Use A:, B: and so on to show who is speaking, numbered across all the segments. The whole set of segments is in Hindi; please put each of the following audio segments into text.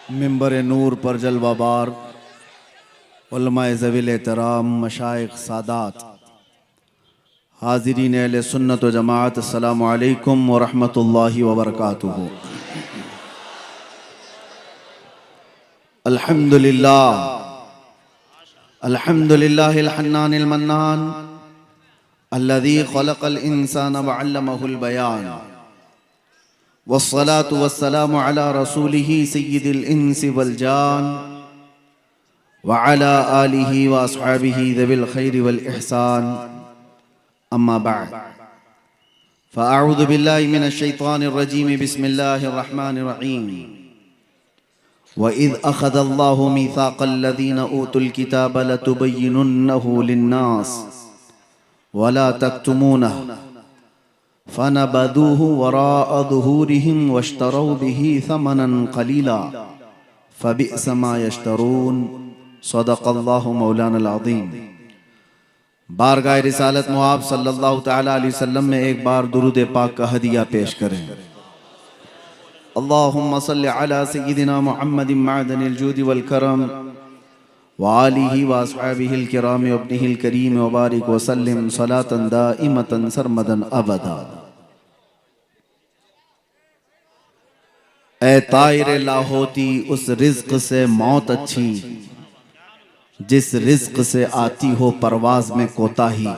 A: मिंबर नूर पर जलवाबार उलमाए ज़वील एहतराम मशाइख सादात हाज़रीन अहले सुन्नत व जमात अस्सलामु अलैकुम व रहमतुल्लाहि व बरकातुहू। अल्हम्दुलिल्लाह अल्हम्दुलिल्लाहिल हन्नानिल मन्नान अल्लज़ी खलक़ल इंसाना व अल्लमहुल बयान वस्सलातु वस्सलामु अला रसूलिही सय्यिदिल इंसि वल जान व अला आलिही व अस्हाबिही ज़विल खैरि वल इहसान। अम्मा बअद फ़अऊज़ु बिल्लाहि मिनश शैतानिर रजीम बिस्मिल्लाहिर रहमानिर रहीम। व इज़ अख़ज़ल्लाहु मीसाक़ल लज़ीना ऊतुल किताब लतुबय्यिनुन्नहु लिन्नास व ला तक्तुमूनहु फ़नबदूहु वराअ ज़ुहूरिहिम वश्तरौ बिही समनन क़लीला फ़बिअस मा यश्तरून। सदक़ल्लाहु मौलाना अज़ीम। बारगाह रिसालत मुआब सल्लल्लाहु तआला अलैहि वसल्लम में एक बार दुरूद पाक का हदिया पेश करें। अल्लाहुम्मा सल्लि अला सय्यिदिना मुहम्मदिन मअदनिल जूदि वल करम व आलिही व अस्हाबिहिल किराम व इब्निहिल करीम व बारिक व सल्लिम सलातन दाइमतन सरमदन अबदा। ए ताइर लाहोती उस रिज़्क़ से मौत अच्छी जिस रिज़्क़ से आती हो परवाज़ में कोताही।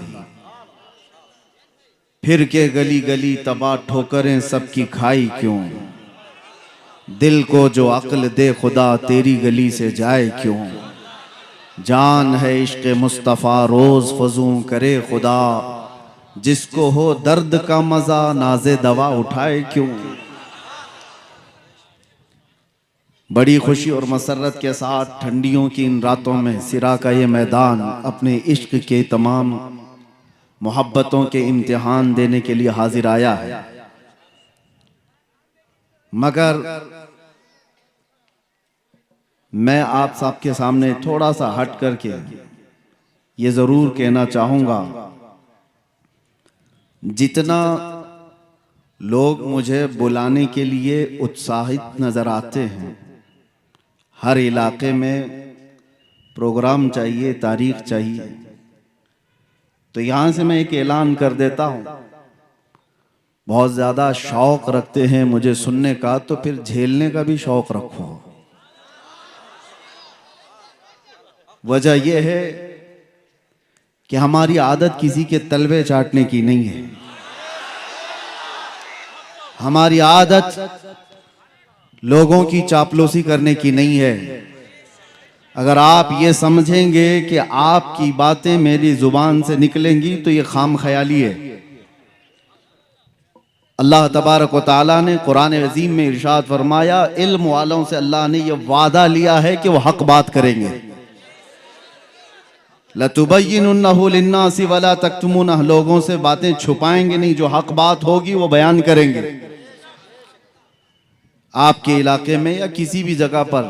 A: फिर के गली गली तबाह ठोकरें सबकी खाई क्यों, दिल को जो अक्ल दे खुदा तेरी गली से जाए क्यों। जान है इश्क़ मुस्तफ़ा रोज़ फज़ूं करे खुदा, जिसको हो दर्द का मज़ा नाज़े दवा उठाए क्यों। बड़ी खुशी और मसरत के साथ ठंडियों की इन रातों में सिरा का ये मैदान अपने इश्क के तमाम मोहब्बतों के इम्तिहान देने के लिए हाजिर आया है। मगर मैं आप सबके सामने थोड़ा सा हट करके ये ज़रूर कहना चाहूँगा, जितना लोग मुझे बुलाने के लिए उत्साहित नज़र आते हैं, हर इलाके में प्रोग्राम चाहिए, तारीख चाहिए, तो यहाँ से मैं एक ऐलान कर देता हूँ, बहुत ज़्यादा शौक़ रखते हैं मुझे सुनने का तो फिर झेलने का भी शौक़ रखो। वजह यह है कि हमारी आदत किसी के तलवे चाटने की नहीं है। हमारी आदत लोगों की चापलूसी करने की नहीं है। अगर आप ये समझेंगे कि आपकी बातें मेरी जुबान से निकलेंगी तो ये खाम ख्याली है। अल्लाह तबारक व तआला ने कुरान अज़ीम में इरशाद फरमाया, इल्म वालों से अल्लाह ने ये वादा लिया है कि वो हक बात करेंगे। लतुबय्यिनुन्नहु लिन्नासि वला तक्तुमूनहु, लोगों से बातें छुपाएंगे नहीं, जो हक बात होगी वो बयान करेंगे। आपके इलाके में या किसी भी जगह पर,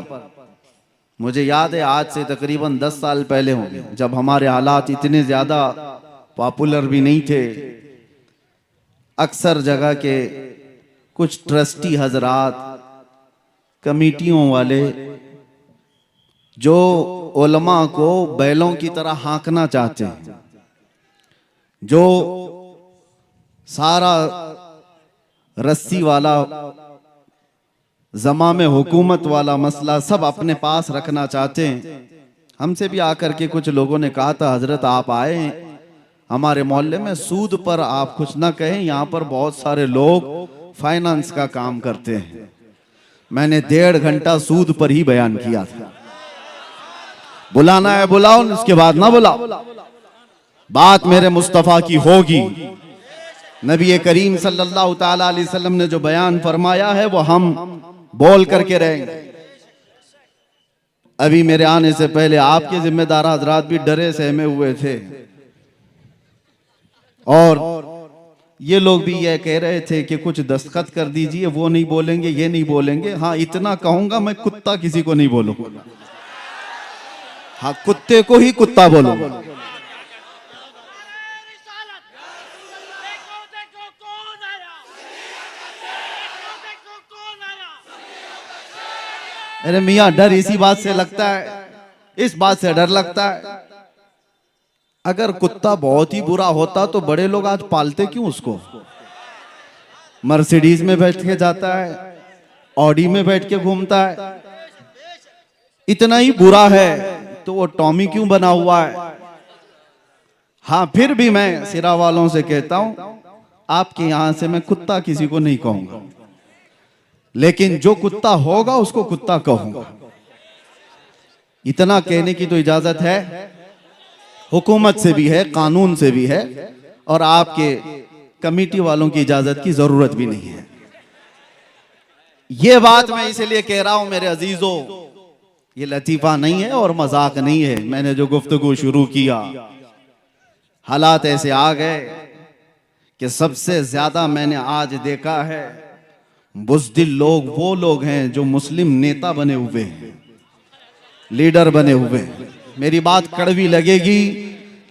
A: मुझे याद है आज से तकरीबन 10 साल पहले होंगे, जब हमारे हालात इतने ज्यादा पॉपुलर भी नहीं थे, अक्सर जगह के कुछ ट्रस्टी हजरात, कमेटियों वाले जो उलमा को बैलों की तरह हाँकना चाहते हैं, जो सारा रस्सी वाला जमा में हुकूमत वाला मसला सब अपने पास रखना चाहते हैं, हमसे भी आकर के कुछ लोगों ने कहा था, हजरत आप आए हमारे मोहल्ले में, सूद पर आप कुछ ना कहें, यहाँ पर बहुत सारे लोग फाइनेंस का काम करते हैं। मैंने 1.5 घंटा सूद पर ही बयान किया था। बुलाना है बुलाओ, उसके बाद ना बुलाओ, बात मेरे मुस्तफ़ा की होगी। नबी करीम सल्लल्लाहु तआला अलैहि वसल्लम ने जो बयान फरमाया है वो हम बोल करके रहेंगे। अभी मेरे आने से पहले आपके जिम्मेदार हजरात भी डरे सहमे हुए थे, और ये लोग भी ये कह रहे थे कि कुछ दस्तखत कर दीजिए, वो नहीं बोलेंगे, ये नहीं बोलेंगे। हाँ, इतना कहूंगा, मैं कुत्ता किसी को नहीं बोलूंगा। हाँ, कुत्ते को ही कुत्ता बोलूंगा। अरे मियाँ, डर इसी बात से लगता है, इस बात से डर लगता है। अगर कुत्ता बहुत ही बुरा होता तो बड़े लोग आज पालते क्यों उसको? मर्सिडीज में बैठ के जाता है, ऑडी में बैठ के घूमता है। इतना ही बुरा है तो वो टॉमी क्यों बना हुआ है? हाँ, फिर भी मैं सिरा वालों से कहता हूं, आपके यहां से मैं कुत्ता किसी को नहीं कहूंगा, लेकिन जो कुत्ता होगा उसको कुत्ता कहूंगा। इतना कहने की तो इजाजत है, हुकूमत से भी है, कानून से भी है, और आपके कमेटी वालों की इजाजत की जरूरत भी नहीं है। ये बात मैं इसलिए कह रहा हूं मेरे अजीजों, ये लतीफा नहीं है और मजाक नहीं है। मैंने जो गुफ्तगू शुरू किया, हालात ऐसे आ गए कि सबसे ज्यादा मैंने आज देखा है बुज़दिल लोग वो लोग हैं जो मुस्लिम नेता बने हुए हैं, लीडर बने हुए हैं। मेरी बात कड़वी लगेगी,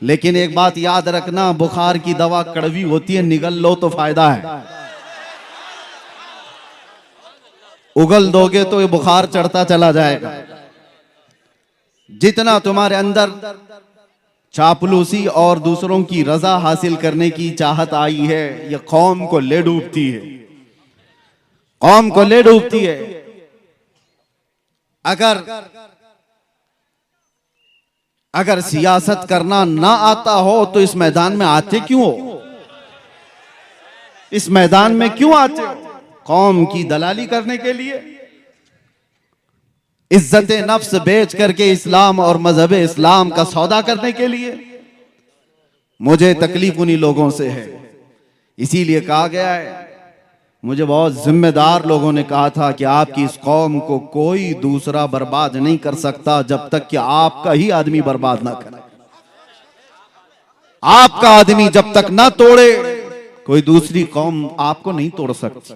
A: लेकिन एक बात याद रखना, बुखार की दवा कड़वी होती है, निगल लो तो फायदा है। उगल दोगे तो ये बुखार चढ़ता चला जाएगा। जितना तुम्हारे अंदर चापलूसी और दूसरों की रजा हासिल करने की चाहत आई है, ये कौम को ले डूबती है, कौम को ले डूबती है। अगर सियासत करना ना आता हो तो इस मैदान में आते क्यों हो? इस मैदान में क्यों आते हो? कौम की दलाली करने के लिए, इज्जत नफ्स बेच करके इस्लाम और मजहब इस्लाम का सौदा करने के लिए। मुझे तकलीफ उन्हीं लोगों से है, इसीलिए कहा गया है, मुझे बहुत जिम्मेदार लोगों ने कहा था कि आपकी इस कौम को कोई दूसरा बर्बाद नहीं कर सकता जब तक कि आपका ही आदमी बर्बाद ना करे। आपका आदमी जब तक ना तोड़े, कोई दूसरी कौम आपको नहीं तोड़ सकती।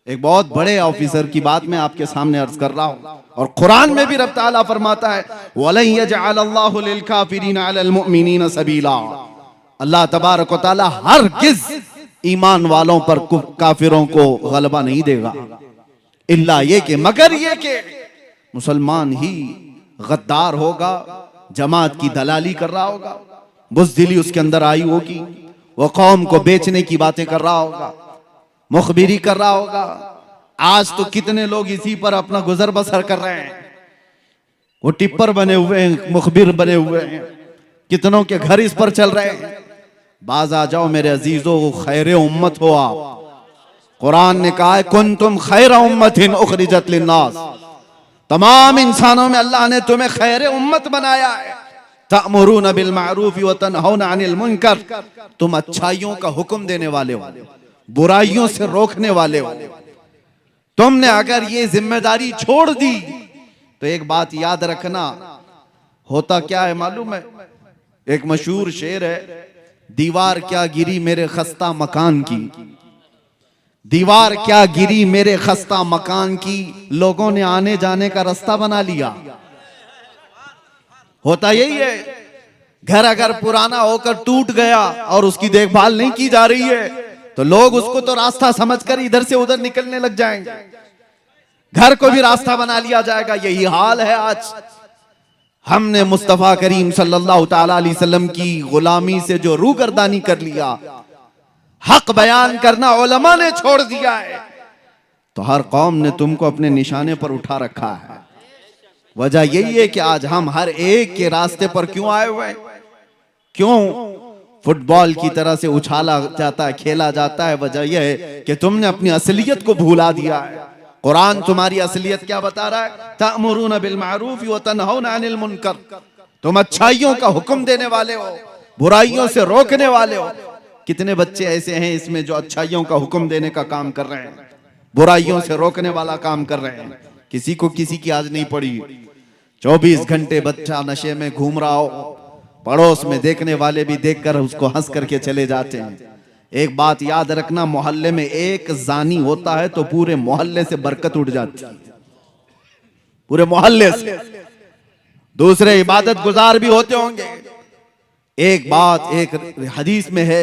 A: एक बहुत बड़े ऑफिसर की बात मैं आपके सामने अर्ज कर रहा हूं, और कुरान में भी रब ताला फरमाता है, वलन यजअलल्लाहु लिलकाफिरीना अलल मुमिनीना सबीला। अल्लाह तबारक व तआला हरगिज़ ईमान वालों पर काफिरों को गलबा नहीं देगा, इल्ला ये कि, मगर ये कि मुसलमान ही गद्दार होगा, जमात की दलाली कर रहा होगा, बुज़दिली उसके अंदर आई होगी, वो कौम को बेचने की बातें कर रहा होगा, मुखबिरी कर रहा होगा। आज तो कितने लोग इसी पर अपना गुजर बसर कर रहे हैं, वो टिप्पर बने हुए हैं, मुखबिर बने हुए हैं, कितनों के घर इस पर चल रहे हैं। बाज आ जाओ मेरे अजीजों, खैर उम्मत हो आप। कुरान ने कहा है, कुंतुम खैर उम्मतिन उखरिजत लिन्नास, तमाम इंसानों में अल्लाह ने तुम्हें खैर उम्मत बनाया है। तअमुरूना बिल मारूफ व तनहौना अनिल मुनकर, तुम अच्छाइयों का हुक्म देने वाले हो, बुराइयों से रोकने वाले हो। तुमने अगर ये जिम्मेदारी छोड़ दी तो एक बात याद रखना, होता क्या है मालूम है? एक मशहूर शेर है, दीवार क्या गिरी मेरे खस्ता मकान की, दीवार क्या गिरी मेरे खस्ता मकान की, लोगों ने आने जाने का रास्ता बना लिया। होता यही है, घर अगर पुराना होकर टूट गया और उसकी देखभाल नहीं की जा रही है तो लोग उसको तो रास्ता समझकर इधर से उधर निकलने लग जाएंगे, घर को भी रास्ता बना लिया जाएगा। यही हाल है आज। हमने मुस्तफा करीम सल्लल्लाहु ताला अलैहि वसल्लम की गुलामी से जो रूगर्दानी कर लिया, हक बयान करना उलमा ने छोड़ दिया है, तो हर कौम ने तुमको अपने निशाने पर उठा रखा है। वजह यही है कि आज हम हर एक के रास्ते पर क्यों आए हुए हैं? क्यों फुटबॉल की तरह से उछाला जाता है, खेला जाता है? वजह यह है कि तुमने अपनी असलियत को भूला दिया है। कुरान तुम्हारी असलियत क्या बता रहा है? तअमुरूना बिल मारूफ व तनहौना अनिल मुनकर, तुम अच्छाइयों का हुक्म देने वाले हो, बुराइयों से रोकने वाले हो। कितने बच्चे ऐसे हैं इसमें जो अच्छाइयों का हुक्म देने का काम कर रहे हैं, बुराइयों से रोकने वाला काम कर रहे हैं। किसी को किसी की आज नहीं पड़ी। 24 घंटे बच्चा नशे में घूम रहा हो, पड़ोस में देखने वाले भी देखकर उसको हंस करके चले जाते हैं। एक बात याद रखना, मोहल्ले में एक जानी होता है तो पूरे मोहल्ले से बरकत उठ जाती है, पूरे मोहल्ले से। दूसरे इबादत गुजार भी होते होंगे। एक बात, एक हदीस में है,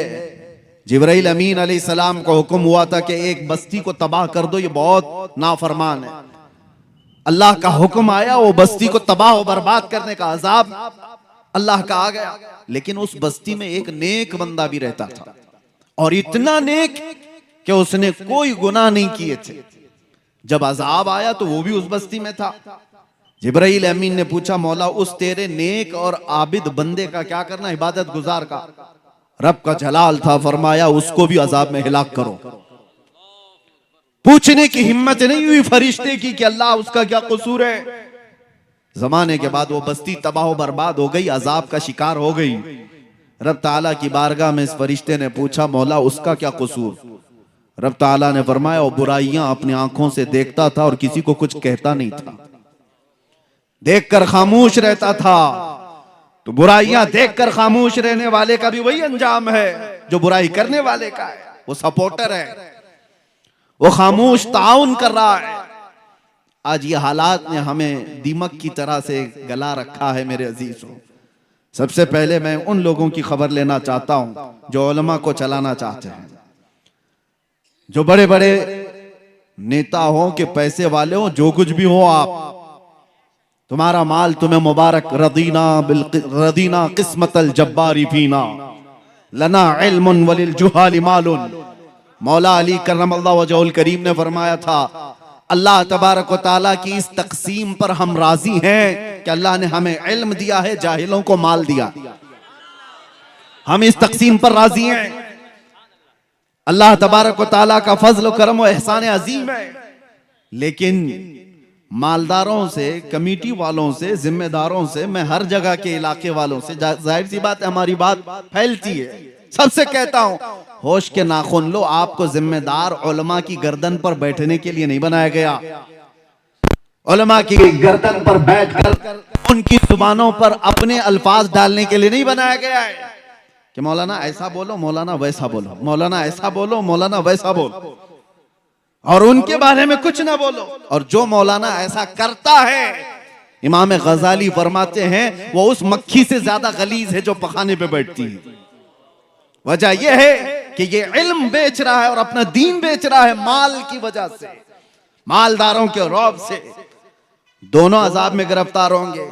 A: जिब्राइल अमीन अलैहिस्सलाम को हुक्म हुआ था कि एक बस्ती को तबाह कर दो, ये बहुत नाफरमान है। अल्लाह का हुक्म आया, वो बस्ती को तबाह और बर्बाद करने का अजाब अल्लाह का आ गया। लेकिन उस बस्ती में एक नेक बंदा भी रहता था, और इतना नेक कि उसने कोई गुनाह नहीं किए थे। जब अजाब आया तो वो भी उस बस्ती में था। जिब्राइल अमीन ने पूछा, मौला उस तेरे नेक और आबिद बंदे का क्या करना, इबादत गुजार का? रब का जलाल था, फरमाया उसको भी अजाब में हिलाक करो। पूछने की हिम्मत नहीं हुई फरिश्ते की कि अल्लाह उसका क्या कसूर है। जमाने के बाद वो बस्ती तबाह बर्बाद हो गई, अजाब का शिकार हो गई। रब ताला की बारगाह में इस फरिश्ते ने पूछा, मौला उसका क्या कसूर? रब ताला ने फरमाया, वो बुराइयां अपनी आंखों से देखता था और किसी को कुछ कहता नहीं था, देखकर खामोश रहता था। तो बुराइयां देखकर खामोश रहने वाले का भी वही अंजाम है जो बुराई करने वाले का है। वो सपोर्टर है, वो खामोश ताउन कर रहा है। आज ये हालात ने हमें दीमक की तरह से गला रखा है। मेरे अजीजों, सबसे पहले मैं उन लोगों की खबर लेना चाहता हूं जो उलमा को चलाना चाहते हैं, जो बड़े बड़े नेता हो कि पैसे वाले हो, जो कुछ भी हो आप, तुम्हारा माल तुम्हें मुबारक। रदीना किस्मतल जब्बारी फीना लना इल्मुन वलिल जुहाली मालुन। मौला अली करमल्लाहु वजहुल करीम ने फरमाया था, अल्लाह तबारक व तआला की इस तकसीम पर हम राजी हैं कि अल्लाह ने हमें इल्म दिया है, जाहिलों को माल दिया। हम इस तकसीम पर राजी हैं। अल्लाह तबारक व तआला का फजल करम व एहसान अजीम है। लेकिन मालदारों से, कमेटी वालों से, जिम्मेदारों से, मैं हर जगह के इलाके वालों से, जाहिर सी बात है हमारी बात फैलती है, सबसे कहता हूं, होश के नाखून लो। आपको जिम्मेदार उलमा की गर्दन पर बैठने के लिए नहीं बनाया गया। उलमा की गर्दन पर बैठकर उनकी जुबानों पर अपने अल्फाज डालने के लिए नहीं बनाया गया है कि मौलाना ऐसा बोलो, मौलाना वैसा बोलो, मौलाना ऐसा बोलो, मौलाना वैसा बोलो, और उनके बारे में कुछ ना बोलो। और जो मौलाना ऐसा करता है, इमाम गजाली फरमाते हैं, वो उस मक्खी से ज्यादा गलीज है जो पखाने पे बैठती है। वजह यह है कि ये इल्म बेच रहा है और अपना दीन बेच रहा है माल की वजह से, मालदारों के रौब से। दोनों अजाब में गिरफ्तार होंगे।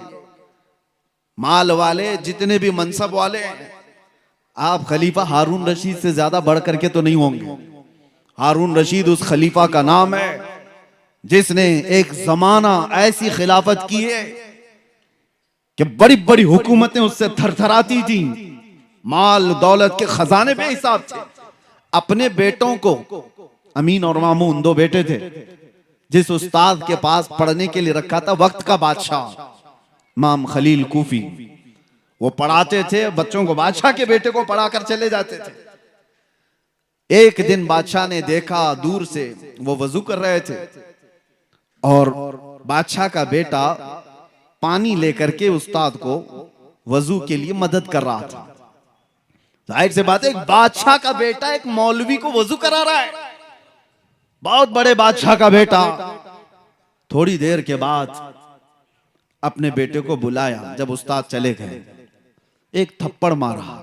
A: माल वाले जितने भी मनसब वाले हैं, आप खलीफा हारून रशीद से ज्यादा बढ़ करके तो नहीं होंगे। हारून रशीद उस खलीफा का नाम है जिसने एक जमाना ऐसी खिलाफत की है कि बड़ी बड़ी हुकूमतें उससे थरथराती थी। माल दौलत के खजाने बेहिसाब थे। अपने बेटों को, अमीन और मामून दो बेटे थे, जिस उस्ताद के पास पढ़ने के लिए रखा था वक्त का बादशाह इमाम खलील कूफी, वो पढ़ाते थे बच्चों को, बादशाह के बेटे को पढ़ाकर चले जाते थे। एक दिन बादशाह ने देखा दूर से, वो वजू कर रहे थे और बादशाह का बेटा पानी लेकर के उस्ताद को वजू के लिए मदद कर रहा था। जाहिर से बात है, एक बादशाह का बेटा एक मौलवी को वजू करा रहा है, बहुत बड़े बादशाह का बेटा। थोड़ी देर के बाद अपने बेटे को बुलाया। जब उस्ताद चले गए, एक थप्पड़ मारा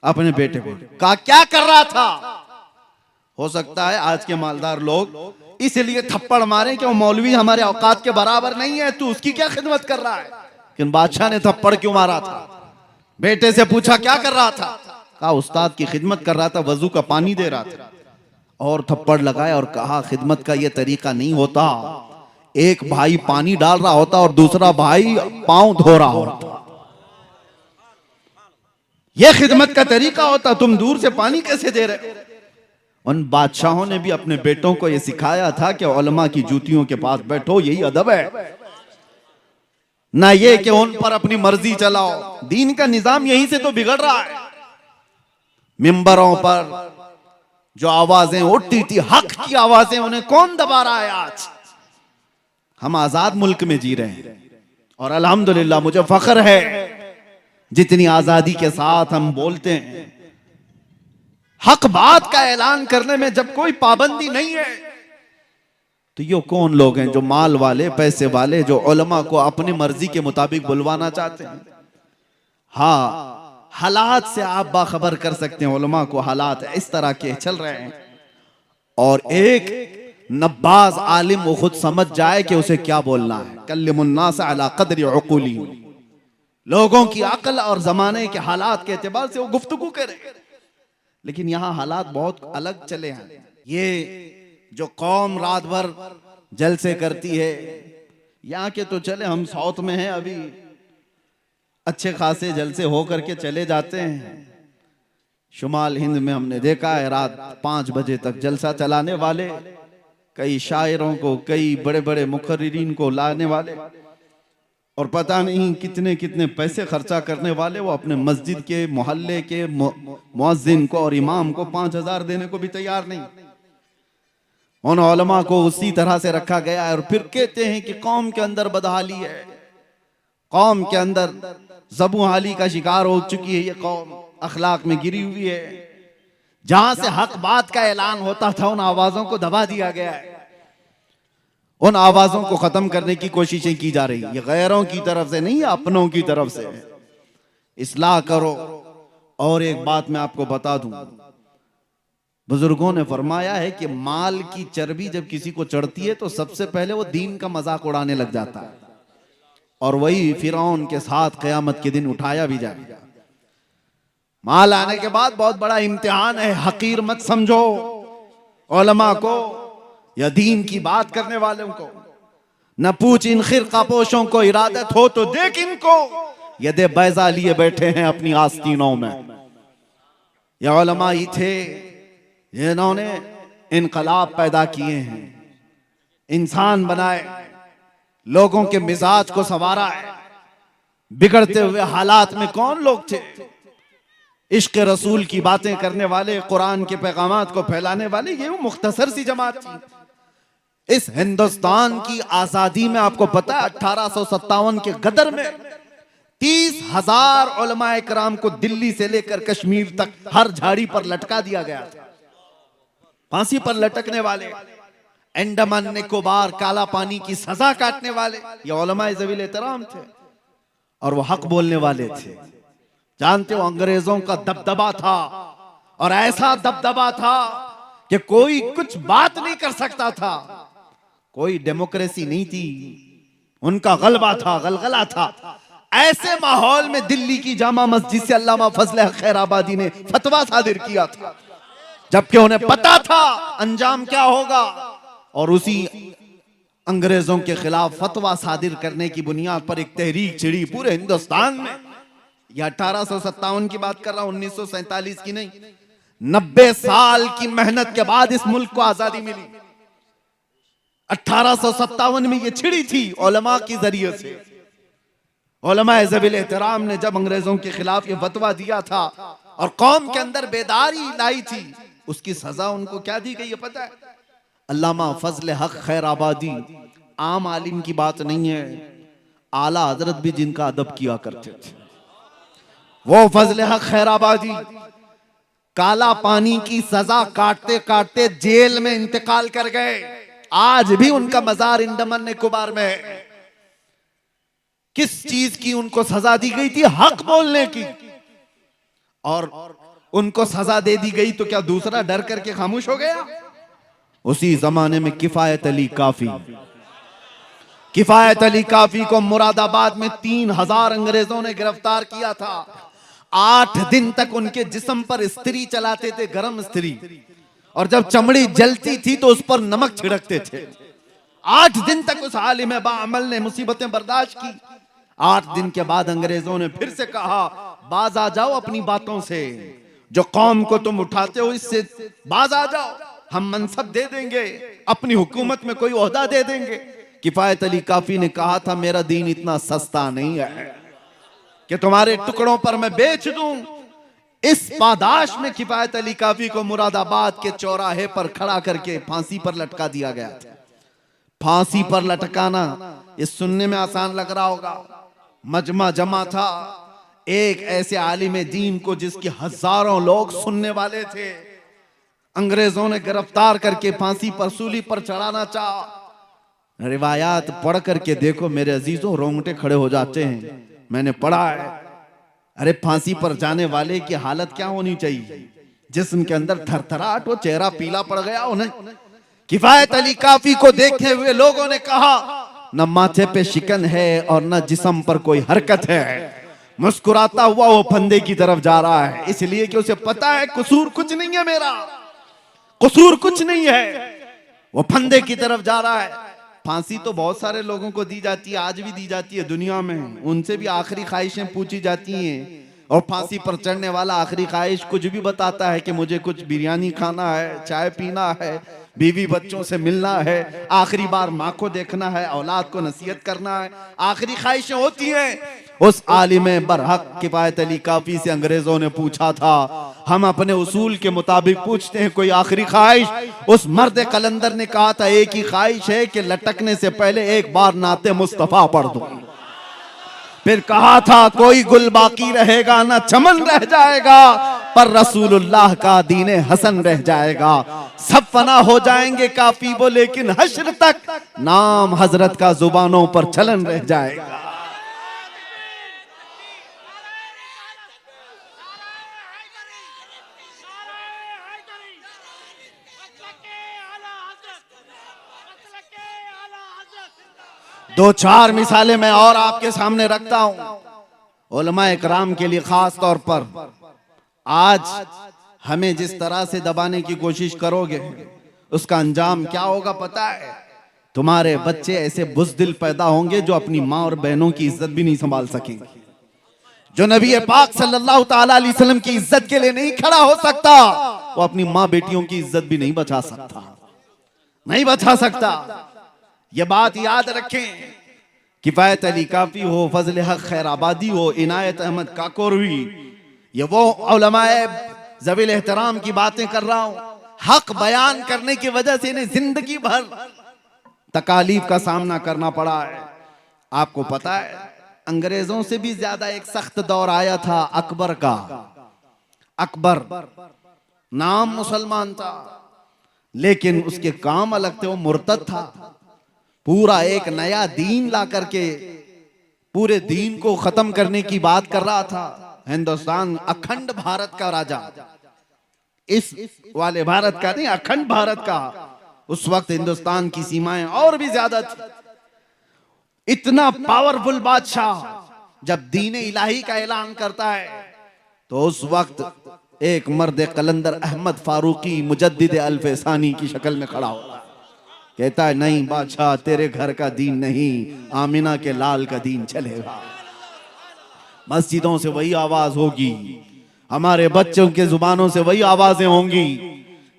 A: अपने बेटे को, कहा क्या कर रहा था? हो सकता है आज के मालदार लोग इसलिए थप्पड़ मारे कि वो मौलवी हमारे औकात के बराबर नहीं है, तू उसकी क्या खिदमत कर रहा है। लेकिन बादशाह ने थप्पड़ क्यों मारा था? बेटे से पूछा क्या कर रहा था? कहा उस्ताद की खिदमत कर रहा था, वजू का पानी दे रहा था। और थप्पड़ लगाया और कहा खिदमत का यह तरीका नहीं होता। एक भाई पानी डाल रहा होता और दूसरा भाई पांव धो रहा होता, यह खिदमत का तरीका होता। तुम दूर से पानी कैसे दे रहे हो? उन बादशाहों ने भी अपने बेटों को यह सिखाया था कि उलमा की जूतियों के पास बैठो, यही अदब है, ना ये कि उन पर अपनी मर्जी चलाओ। दीन का निजाम यहीं से तो बिगड़ रहा है। मिंबरों पर जो आवाजें उठती थी, हक की आवाजें, उन्हें कौन दबा रहा है? आज हम आजाद मुल्क में जी रहे हैं और अल्हम्दुलिल्लाह मुझे फख्र है जितनी आजादी के साथ हम बोलते हैं। हक बात का ऐलान करने में जब कोई पाबंदी नहीं है, तो ये कौन लोग हैं जो माल वाले, पैसे वाले, जो उलमा को अपनी मर्जी के मुताबिक बुलवाना चाहते हैं? हाँ, हालात से आप बाखबर कर सकते हैं उलमा को, हालात इस तरह के चल रहे हैं। और एक नब्बाज आलिम वो खुद समझ जाए कि उसे क्या बोलना है। कल्लिमुन्नास अला क़द्रि उक़ूली, लोगों की अक्ल और जमाने के हालात के एतबार से वो गुफ्तगू करे। लेकिन यहाँ हालात बहुत अलग चले हैं। ये जो कौम रात भर जलसे करती है, यहाँ के तो चले, हम साउथ में हैं, अभी अच्छे खासे जलसे हो करके चले जाते हैं। शुमाल हिंद में हमने देखा है रात 5 बजे तक जलसा चलाने वाले, कई शायरों को, कई बड़े बड़े मुकर्रिरीन को लाने वाले, और पता नहीं कितने कितने पैसे खर्चा करने वाले, वो अपने मस्जिद के मोहल्ले के मुअज्जिन को और इमाम को 5,000 देने को भी तैयार नहीं। उन उलमा को उसी तरह से रखा गया है। और फिर कहते हैं कि कौम के अंदर बदहाली है, कौम के अंदर ज़बू हाली का शिकार हो चुकी है, ये कौम अखलाक में गिरी हुई है। जहां से हक बात का ऐलान होता था उन आवाजों को दबा दिया गया है, उन आवाजों को खत्म करने की कोशिशें की जा रही है। ये गैरों की तरफ से नहीं, अपनों की तरफ से। इस्लाह करो। और एक बात मैं आपको बता दूं, बुजुर्गों ने फरमाया है कि माल की चर्बी जब किसी को चढ़ती है तो सबसे पहले वो दीन का मजाक उड़ाने लग जाता है, और वही फिरौन के साथ क़यामत के दिन उठाया भी जाएगा। माल आने के बाद बहुत बड़ा इम्तिहान है, हकीर मत समझो उलमा को या दीन की बात करने वालों को। न पूछ इन खिरका पोशों को, इरादत हो तो देख इनको, यदे बैजा लिए बैठे हैं अपनी आस्तीनों में। ये उलमा ही थे जिन्होंने इनकलाब पैदा किए हैं, इंसान बनाए, लोगों के मिजाज को संवारा है। बिगड़ते हुए हालात में कौन लोग थे? इश्क रसूल की बातें करने वाले, कुरान के पैगामात को फैलाने वाले, ये वो मुख्तसर सी जमात थी। इस हिंदुस्तान की आजादी में आपको पता है 1857 के गदर में 30,000 उलमाए कराम को दिल्ली से लेकर कश्मीर तक हर झाड़ी पर लटका दिया गया था। फांसी पर लटकने वाले, अंडमान निकोबार काला पानी की सजा काटने वाले, ये उलमाए ज़वील एहतराम थे, और वो हक बोलने वाले थे। जानते हो अंग्रेजों का दबदबा था, और ऐसा दबदबा था कि कोई कुछ बात नहीं कर सकता था। कोई डेमोक्रेसी नहीं थी, उनका गलबा था, गलगला था। ऐसे माहौल में दिल्ली की जामा मस्जिद से अल्लामा फजल हक खैराबादी ने फतवा सादिर किया था, जबकि उन्हें पता था अंजाम क्या होगा। और उसी अंग्रेजों के खिलाफ फतवा सादिर करने की बुनियाद पर एक तहरीक छिड़ी पूरे हिंदुस्तान में। यह 1857 की बात कर रहा हूं, 1947 की नहीं। 90 साल की मेहनत के बाद इस मुल्क को आजादी मिली। 1857 में यह छिड़ी थी उलमा के जरिए से। उलमा ज़वील एहतराम ने जब अंग्रेजों के खिलाफ यह फतवा दिया था और कौम के अंदर बेदारी लाई थी, उसकी सजा उनको क्या दी गई है पता है? अल्लामा फजल हक खैराबादी आम आलिम की बात नहीं है, आला हजरत भी जिनका अदब किया करते थे, वो फजल हक खैराबादी काला पानी की सजा काटते काटते जेल में इंतकाल कर गए। आज भी उनका मजार अंडमान निकोबार में है। किस चीज की उनको सजा दी गई थी? हक बोलने की। और उनको सजा दे दी गई तो क्या दूसरा डर करके खामोश हो गया? उसी जमाने में किफायत अली काफी, किफायत अली काफी को मुरादाबाद में 3,000 अंग्रेजों ने गिरफ्तार किया था। 8 दिन तक उनके जिस्म पर इस्त्री चलाते थे, गरम इस्त्री, और जब चमड़ी जलती थी तो उस पर नमक छिड़कते थे। 8 दिन तक उस आलिम बाअमल ने मुसीबतें बर्दाश्त की। 8 दिन के बाद अंग्रेजों ने फिर से कहा, बाज आ जाओ अपनी बातों से, जो कौम को तुम उठाते हो इससे बाज आ जाओ, हम मनसब दे देंगे, अपनी हुकूमत में कोई ओहदा दे देंगे। किफायत अली काफी ने कहा था, मेरा दीन इतना सस्ता नहीं है कि तुम्हारे टुकड़ों पर मैं बेच दूं। इस पादाश में किफायत अली काफी को मुरादाबाद के चौराहे पर खड़ा करके फांसी पर लटका दिया गया था। फांसी पर लटकाना ये सुनने में आसान लग रहा होगा, मजमा जमा था एक ऐसे आलिम दीन को जिसके हजारों लोग सुनने वाले थे। अंग्रेजों ने गिरफ्तार करके फांसी पर सूली पर चढ़ाना चाहा। रिवायात पढ़ करके देखो मेरे अजीजों, रोंगटे खड़े हो जाते हैं। मैंने पढ़ा है, अरे फांसी पर जाने वाले की हालत क्या होनी चाहिए? जिस्म के अंदर थरथराहट हो, चेहरा पीला पड़ गया उन्हें, किफायत अली काफी को देखते हुए लोगों ने कहा, न माथे पे शिकन है और न जिस्म पर कोई हरकत है। मुस्कुराता हुआ वो फंदे की तरफ जा रहा है, इसलिए कि उसे पता है कसूर कुछ नहीं है, मेरा कसूर कुछ नहीं है। वो फंदे की तरफ जा रहा है। फांसी तो बहुत सारे लोगों को दी जाती है, आज भी दी जाती है दुनिया में। उनसे भी आखिरी ख्वाहिशें पूछी जाती हैं, और फांसी पर चढ़ने वाला आखिरी ख्वाहिश कुछ भी बताता है कि मुझे कुछ बिरयानी खाना है, चाय पीना है, बीवी बच्चों से मिलना है, आखिरी बार माँ को देखना है, औलाद को नसीहत करना है, आखिरी ख्वाहिशें होती हैं। उस आलिम बरहक किफायत अली काफी से अंग्रेजों ने पूछा था, हम अपने उसूल के मुताबिक पूछते हैं कोई आखिरी ख्वाहिश? उस मर्द कलंदर ने कहा था, एक ही ख्वाहिश है कि लटकने से पहले एक बार नाते मुस्तफा पढ़ दूं। फिर कहा था, कोई गुल बाकी रहेगा ना चमन रह जाएगा, पर रसूलुल्लाह का दीने हसन रह जाएगा। सब फना हो जाएंगे काफी वो, लेकिन हश्र तक नाम हजरत का जुबानों पर चलन रह जाएगा। दो चार मिसालें मैं और आपके सामने रखता हूं, उलमा इकराम के लिए खास तौर पर। आज हमें जिस तरह से दबाने की कोशिश करोगे, उसका अंजाम क्या होगा पता है? तुम्हारे बच्चे ऐसे बुज़दिल पैदा होंगे जो अपनी माँ और बहनों की इज्जत भी नहीं संभाल सकेंगे। जो नबी पाक सल्लल्लाहु ताला अलैहि वसल्लम की इज्जत के लिए नहीं खड़ा हो सकता, वो अपनी माँ बेटियों की इज्जत भी नहीं बचा सकता, नहीं बचा सकता। ये बात याद रखें। किफायत अली काफी हो, फजल हक खैराबादी हो, इनायत अहमद काकोरवी, ये वो उलमाए ज़वील एहतराम की बातें कर रहा हूं। हक बयान करने की वजह से इन्हें जिंदगी भर तकालीफ का सामना करना पड़ा है। आपको पता है, अंग्रेजों से भी ज्यादा एक सख्त दौर आया था अकबर का। अकबर नाम मुसलमान था, लेकिन उसके काम अलग थे, वो मुर्तद था। पूरा एक नया दीन ला करके पूरे दीन को खत्म करने की बात कर रहा था। हिंदुस्तान अखंड भारत का राजा, इस वाले भारत का नहीं, अखंड भारत का। उस वक्त हिंदुस्तान की सीमाएं और भी ज्यादा थी। इतना पावरफुल बादशाह जब दीन इलाही का ऐलान करता है, तो उस वक्त एक मर्द कलंदर अहमद फारूकी मुजद्दिद अल्फसानी की शक्ल में खड़ा होता है। कहता है, नहीं बादशाह, तेरे घर का दीन नहीं, आमिना के लाल का दीन चलेगा। मस्जिदों से वही आवाज होगी, हमारे बच्चों के जुबानों से वही आवाजें होंगी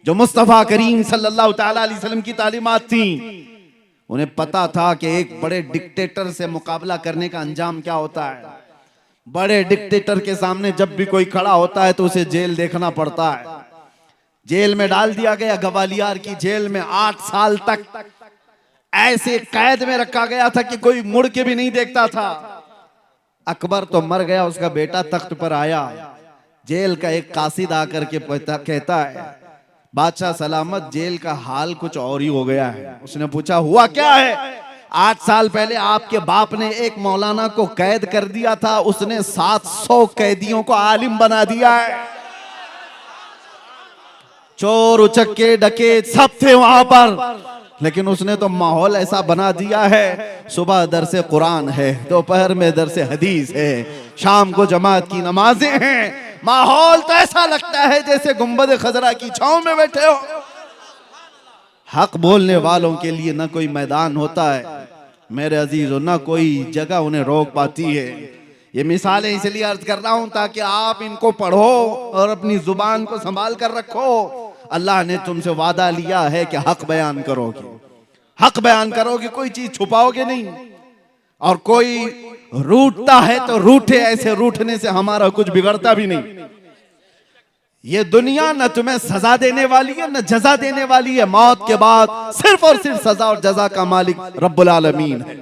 A: जो मुस्तफा करीम सल्लल्लाहु ताला अलैहि वसल्लम की तालीमात थी। उन्हें पता था कि एक बड़े डिक्टेटर से मुकाबला करने का अंजाम क्या होता है। बड़े डिक्टेटर के सामने जब भी कोई खड़ा होता है तो उसे जेल देखना पड़ता है। जेल में डाल दिया गया, ग्वालियर की जेल में 8 साल तक ऐसे कैद में रखा गया था कि कोई मुड़ के भी नहीं देखता था। अकबर तो मर गया, उसका बेटा तख्त पर आया। जेल का एक कासिद आकर के कहता है, बादशाह सलामत, जेल का हाल कुछ और ही हो गया है। उसने पूछा, हुआ क्या है? 8 साल पहले आपके बाप ने एक मौलाना को कैद कर दिया था, उसने 700 कैदियों को आलिम बना दिया है। चोर उचक्के डकैत सब थे वहां पर, लेकिन उसने तो माहौल ऐसा बना दिया है, सुबह दरसे कुरान है, दोपहर में दरसे हदीस है, शाम को जमात की नमाजें हैं। माहौल तो ऐसा लगता है जैसे गुंबद खजरा की छांव में बैठे हो। हक बोलने वालों के लिए ना कोई मैदान होता है मेरे अजीजों, ना कोई जगह उन्हें रोक पाती है। ये मिसालें इसलिए अर्ज कर रहा हूं ताकि आप इनको पढ़ो और अपनी जुबान को संभाल कर रखो। अल्लाह ने तुमसे वादा लिया है कि हक बयान करोगे, हक बयान करोगे, कोई चीज छुपाओगे नहीं। और कोई रूठता है तो रूठे, ऐसे रूठने से हमारा कुछ बिगड़ता भी नहीं। ये दुनिया न तुम्हें सजा देने वाली है न जजा देने वाली है। मौत के बाद सिर्फ और सिर्फ सजा और जजा का मालिक रब्बुल आलमीन है।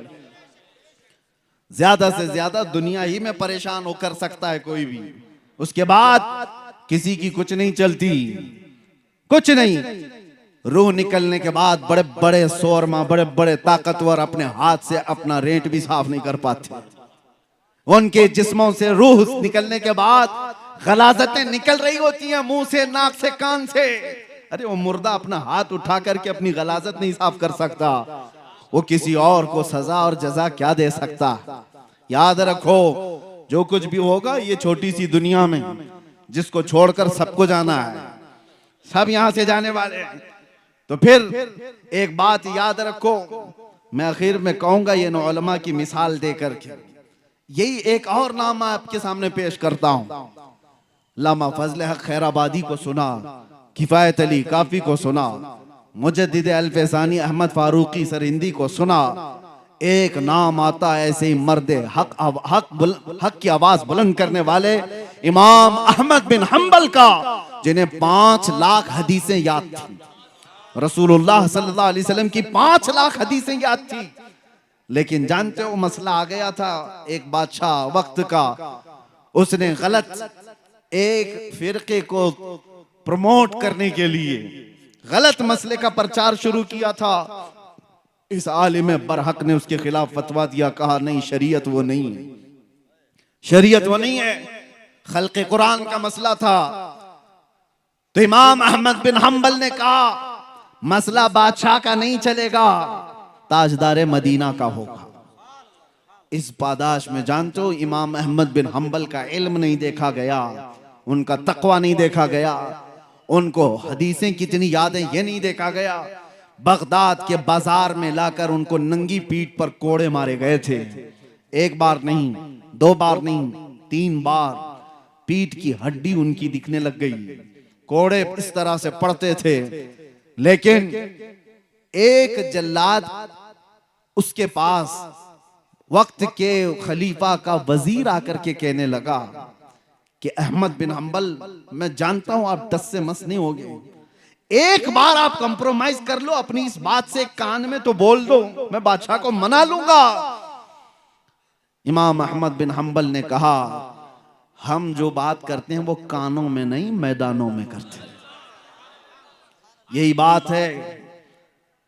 A: ज्यादा से ज्यादा दुनिया ही में परेशान होकर सकता है कोई भी, उसके बाद किसी की कुछ नहीं चलती, कुछ नहीं। रूह निकलने के बाद बड़े बड़े शोरमा, बड़े बड़े ताकतवर अपने हाथ से अपना रेंट भी साफ नहीं कर पाते। उनके जिस्मों से रूह निकलने के बाद गलाजतें निकल रही होती हैं, मुंह से, नाक से, कान से। अरे वो मुर्दा अपना हाथ उठा करके अपनी गलाजत नहीं साफ कर सकता, वो किसी और को सजा और जजा क्या दे सकता। याद रखो, जो कुछ भी होगा ये छोटी सी दुनिया में, जिसको छोड़कर सबको जाना है, सब यहां से जाने वाले हैं। तो फिर एक बात याद रखो, मैं आखिर में कहूंगा ये उलमा की मिसाल देकर के, यही एक और नाम आपके सामने पेश करता हूं। लामा फजल हक खैराबादी को सुना, किफायत अली काफी को सुना, मुजद्दिद अल-फैसानी अहमद फारूकी सरहिंदी को सुना। एक नाम आता ऐसे ही मर्द हक की आवाज बुलंद करने वाले इमाम अहमद बिन हंबल का, जिन्हें 5 लाख हदीसें याद थी। रसूलुल्लाह सल्लल्लाहु अलैहि वसल्लम की 5 लाख हदीसें याद थी। लेकिन जानते हो मसला आ गया था, एक बादशाह वक्त का, उसने गलत एक फिरके को प्रमोट करने के लिए गलत मसले का प्रचार शुरू किया था। इस आलिम बरहक ने उसके खिलाफ फतवा दिया, कहा नहीं शरीयत वो नहीं है, शरीयत वो नहीं है, खल्क़े कुरान का मसला था। तो इमाम अहमद बिन हंबल ने कहा मसला बादशाह का नहीं चलेगा, ताजदार मदीना का होगा। इस पादाश में जानते हो इमाम अहमद बिन हंबल का इल्म नहीं देखा गया, उनका तकवा नहीं देखा गया, उनको हदीसें कितनी याद हैं ये नहीं देखा गया। बगदाद के बाजार में लाकर उनको नंगी पीठ पर कोड़े मारे गए थे। एक बार नहीं, 2 बार नहीं, 3 बार पीठ की हड्डी उनकी दिखने लग गई, कोड़े इस तरह से पड़ते थे। लेकिन एक जल्लाद उसके पास वक्त के खलीफा का वजीर आकर के कहने लगा कि अहमद बिन हंबल, मैं जानता हूं आप 10 से मस नहीं होगे, एक बार आप कंप्रोमाइज कर लो अपनी इस बात से, कान में तो बोल दो, मैं बादशाह को मना लूंगा। इमाम अहमद बिन हंबल ने कहा हम जो बात करते हैं वो कानों में नहीं मैदानों में करते हैं, यही बात है।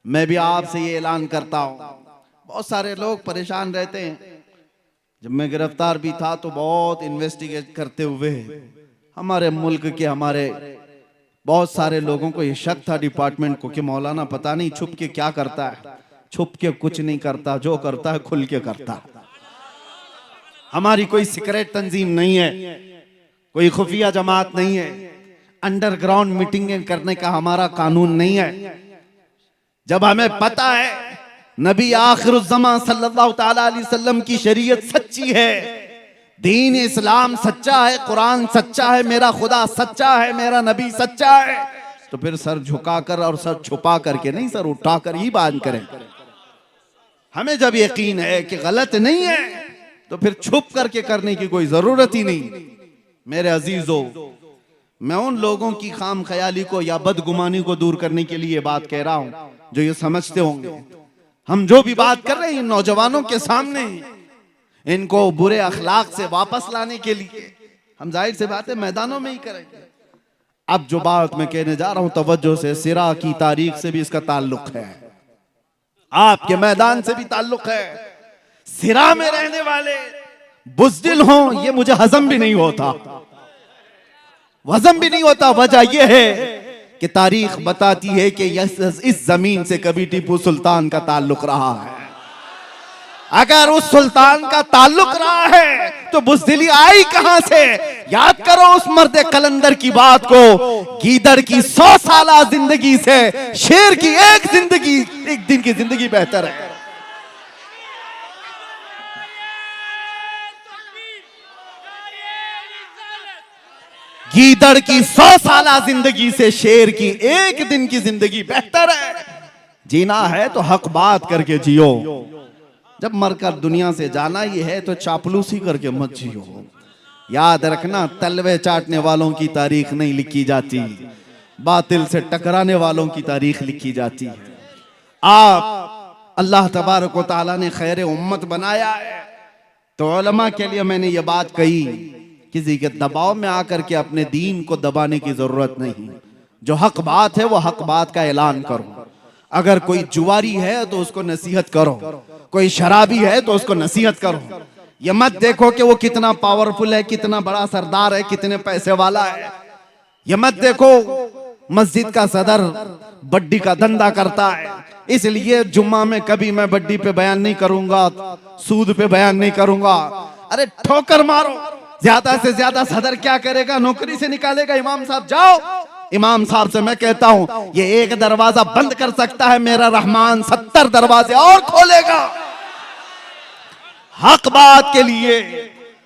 A: मैं भी आपसे ये ऐलान करता हूं, बहुत सारे लोग परेशान रहते हैं। जब मैं गिरफ्तार भी था तो बहुत इन्वेस्टिगेट करते हुए हमारे मुल्क के हमारे बहुत सारे लोगों को ये शक था डिपार्टमेंट को कि मौलाना पता नहीं छुप के क्या करता है। छुप के कुछ नहीं करता, जो करता है खुल के करता है। हमारी कोई सीक्रेट तंजीम नहीं है, कोई खुफिया जमात नहीं है, अंडरग्राउंड मीटिंगें करने का हमारा कानून नहीं है। जब हमें पता है नबी आखिरुज़्ज़मा सल्लल्लाहु ताला अलैहि वसल्लम की शरीयत सच्ची है, दीन इस्लाम सच्चा है, कुरान सच्चा है, मेरा खुदा सच्चा है, मेरा नबी सच्चा है, तो फिर सर झुकाकर और सर छुपा करके नहीं, सर उठाकर ही बात करें। हमें जब यकीन है कि गलत नहीं है तो फिर छुप करके करने की कोई जरूरत ही नहीं। मेरे अजीजों, मैं उन लोगों की खाम ख्याली को या बदगुमानी को दूर करने के लिए बात कह रहा हूं जो ये समझते होंगे हम जो भी बात कर रहे हैं नौजवानों के सामने, इनको बुरे अखलाक से वापस लाने के लिए हम जाहिर से बात है मैदानों में ही करेंगे। अब जो बात मैं कहने जा रहा हूं तवज्जो से, सिरा की तारीख से भी इसका ताल्लुक है, आपके मैदान से भी ताल्लुक है। सिरा में रहने वाले बुज़दिल हों ये मुझे हजम भी नहीं होता, वजम भी नहीं होता। वजह यह है कि तारीख बताती है कि इस जमीन से कभी टीपू सुल्तान का ताल्लुक रहा है। अगर उस सुल्तान का ताल्लुक रहा है तो बुज़दिली आई कहां से? याद करो उस मर्द कलंदर की बात को, गीदड़ की 100 साला जिंदगी से शेर की एक दिन की जिंदगी बेहतर है। गीदड़ की 100 साला जिंदगी से शेर की एक दिन की जिंदगी बेहतर है। जीना है तो हक बात करके जियो, जब मरकर दुनिया से जाना ही है तो चापलूसी करके मत जियो। याद रखना, तलवे चाटने वालों की तारीख नहीं लिखी जाती, बातिल से टकराने वालों की तारीख लिखी जाती है। आप अल्लाह तबारक व तआला ने खैर उम्मत बनाया है तो उलमा के लिए मैंने ये बात कही, किसी के दबाव में आकर के अपने दीन को दबाने की जरूरत नहीं। जो हक बात है वो हक बात का ऐलान करो। अगर कोई जुआरी है तो उसको नसीहत करो, कोई शराबी है तो उसको नसीहत करो। ये मत देखो कि वो कितना पावरफुल है, कितना बड़ा सरदार है, कितने पैसे वाला है। ये मत देखो मस्जिद का सदर बड्डी का धंधा करता है, इसलिए जुम्मा में कभी मैं बड्डी पे बयान नहीं करूंगा, सूद पे बयान नहीं करूंगा। अरे ठोकर मारो, ज्यादा से ज्यादा सदर क्या करेगा, नौकरी से निकालेगा। इमाम साहब जाओ, इमाम साहब से मैं कहता हूं ये एक दरवाजा बंद कर सकता है, मेरा रहमान 70 दरवाजे और खोलेगा। हक बात के लिए,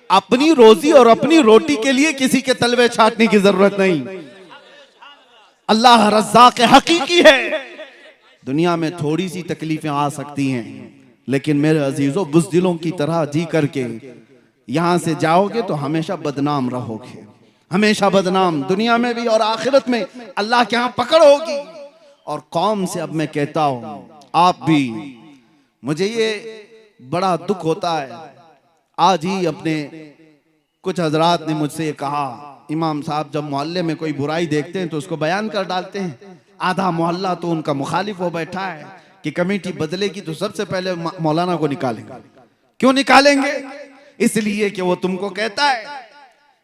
A: अपनी रोजी और अपनी रोटी के लिए किसी के तलवे छाटने की जरूरत नहीं। अल्लाह रज़्ज़ाक़ हकीकी है। दुनिया में थोड़ी सी तकलीफें आ सकती हैं, लेकिन मेरे अजीजों बुज़दिलों की तरह जी करके यहां से जाओगे तो हमेशा बदनाम रहोगे, हमेशा बदनाम, दुनिया में भी और आखिरत में अल्लाह के यहां पकड़ होगी। और कौम से अब मैं कहता हूं, आप भी, मुझे ये बड़ा दुख होता है। आज ही अपने कुछ हजरात ने मुझसे कहा, इमाम साहब जब मोहल्ले में कोई बुराई देखते हैं तो उसको बयान कर डालते हैं। आधा मोहल्ला तो उनका मुखालिफ हो बैठा है कि कमेटी बदलेगी तो सबसे पहले मौलाना को निकालेंगे। क्यों निकालेंगे? इसलिए कि वो तुमको कहता है,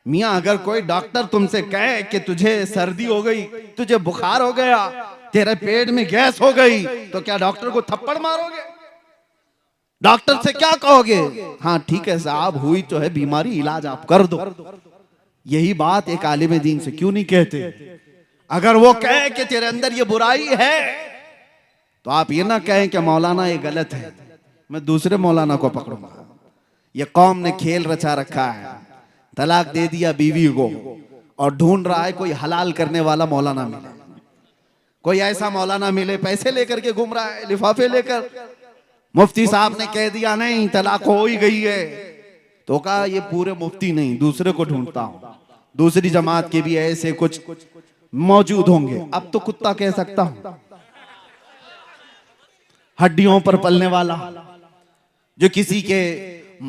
A: मियाँ अगर कोई डॉक्टर तुमसे कहे कि तुझे सर्दी हो गई, तुझे बुखार हो गया, तेरे पेट में गैस हो गई, तो क्या डॉक्टर को थप्पड़ मारोगे? डॉक्टर से क्या कहोगे? हाँ ठीक है साहब, हुई तो है बीमारी, इलाज आप कर दो। यही बात एक आलिम दीन से क्यों नहीं कहते? अगर वो कहे कि तेरे अंदर ये बुराई है, तो आप ये ना कहें कि मौलाना ये गलत है, मैं दूसरे मौलाना को पकड़ूंगा। ये कौम ने खेल रचा रखा है, तलाक दे दिया बीवी को और ढूंढ रहा है कोई हलाल करने वाला मौलाना मिले, कोई ऐसा मौलाना मिले, पैसे लेकर के घूम रहा है, लिफाफे लेकर। मुफ्ती साहब ने कह दिया नहीं तलाक हो ही गई है, तो कहा ये पूरे मुफ्ती नहीं, दूसरे को ढूंढता हूं, दूसरी जमात के भी ऐसे कुछ मौजूद होंगे। अब तो कुत्ता कह सकता हूं, हड्डियों पर पलने वाला, जो किसी के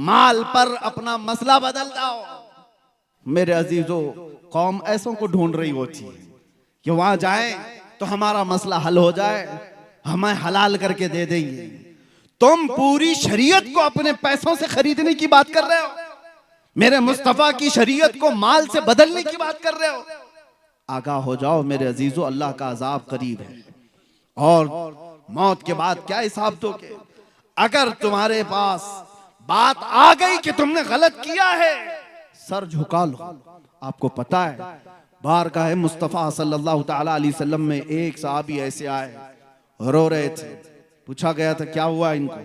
A: माल पर अपना मसला बदलता हो। मेरे अजीजों, कौम ऐसों को ढूंढ रही होती है कि वहां जाए तो हमारा मसला हल हो जाए, हमें हलाल करके दे देंगे। तुम पूरी शरीयत को अपने पैसों से खरीदने की बात कर रहे हो, मेरे मुस्तफा की शरीयत को माल से बदलने की बात कर रहे हो। आगाह हो जाओ मेरे अजीजों, अल्लाह का अजाब करीब है और मौत के बाद क्या हिसाब दोगे? अगर तुम्हारे पास बात आ गई कि तुमने गलत किया है, सर झुका लो। आपको पता है बारगाह मुस्तफा सल्लल्लाहु तआला अलैहि वसल्लम में एक सहाबी ऐसे आए, रो रहे थे। पूछा गया था क्या हुआ इनको?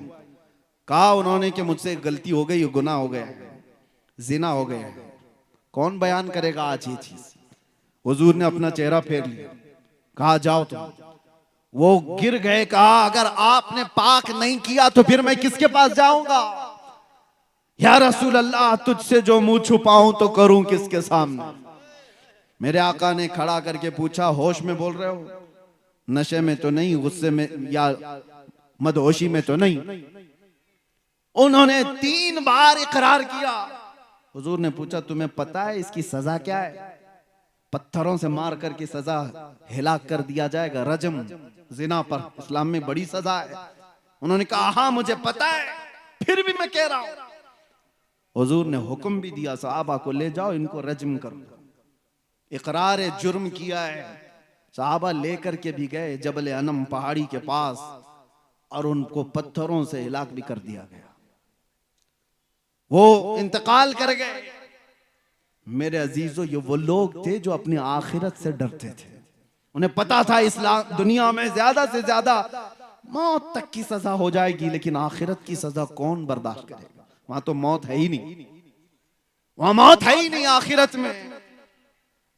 A: कहा उन्होंने कि मुझसे गलती हो गई, गुनाह हो गया, जिना हो गया। कौन बयान करेगा आज ये चीज? हुजूर ने अपना चेहरा फेर लिया, कहा जाओ तुम। वो गिर गए, कहा अगर आपने पाक नहीं किया तो फिर मैं किसके पास जाऊंगा? या रसूल अल्लाह, तुझसे जो मुंह छुपाऊं तो करूं किसके सामने? मेरे आका ने खड़ा करके पूछा, होश में बोल रहे हो? नशे में तो नहीं, गुस्से में या मदहोशी में तो नहीं? उन्होंने 3 बार इकरार किया। हुजूर ने पूछा तुम्हें पता है इसकी सजा क्या है? पत्थरों से मार करके सजा हिलाक कर दिया जाएगा, रजम, जिना पर इस्लाम में बड़ी सजा है। उन्होंने कहा हाँ मुझे पता है, फिर भी मैं कह रहा हूं। हुजूर ने हुक्म भी दिया सहाबा को, ले जाओ इनको रजम करो। इकरार जुर्म किया है, सहाबा लेकर के भी गए जबल अनम पहाड़ी के पास और उनको पत्थरों से हिलाक भी कर दिया गया। वो इंतकाल कर गए। मेरे अजीजों, ये वो लोग थे जो अपनी आखिरत से डरते थे। उन्हें पता था इस्लाम दुनिया में ज्यादा से ज्यादा मौत तक की सजा हो जाएगी, लेकिन आखिरत की सजा कौन बर्दाश्त करेगा? वहां तो मौत है ही नहीं, वहां मौत है ही नहीं आखिरत में।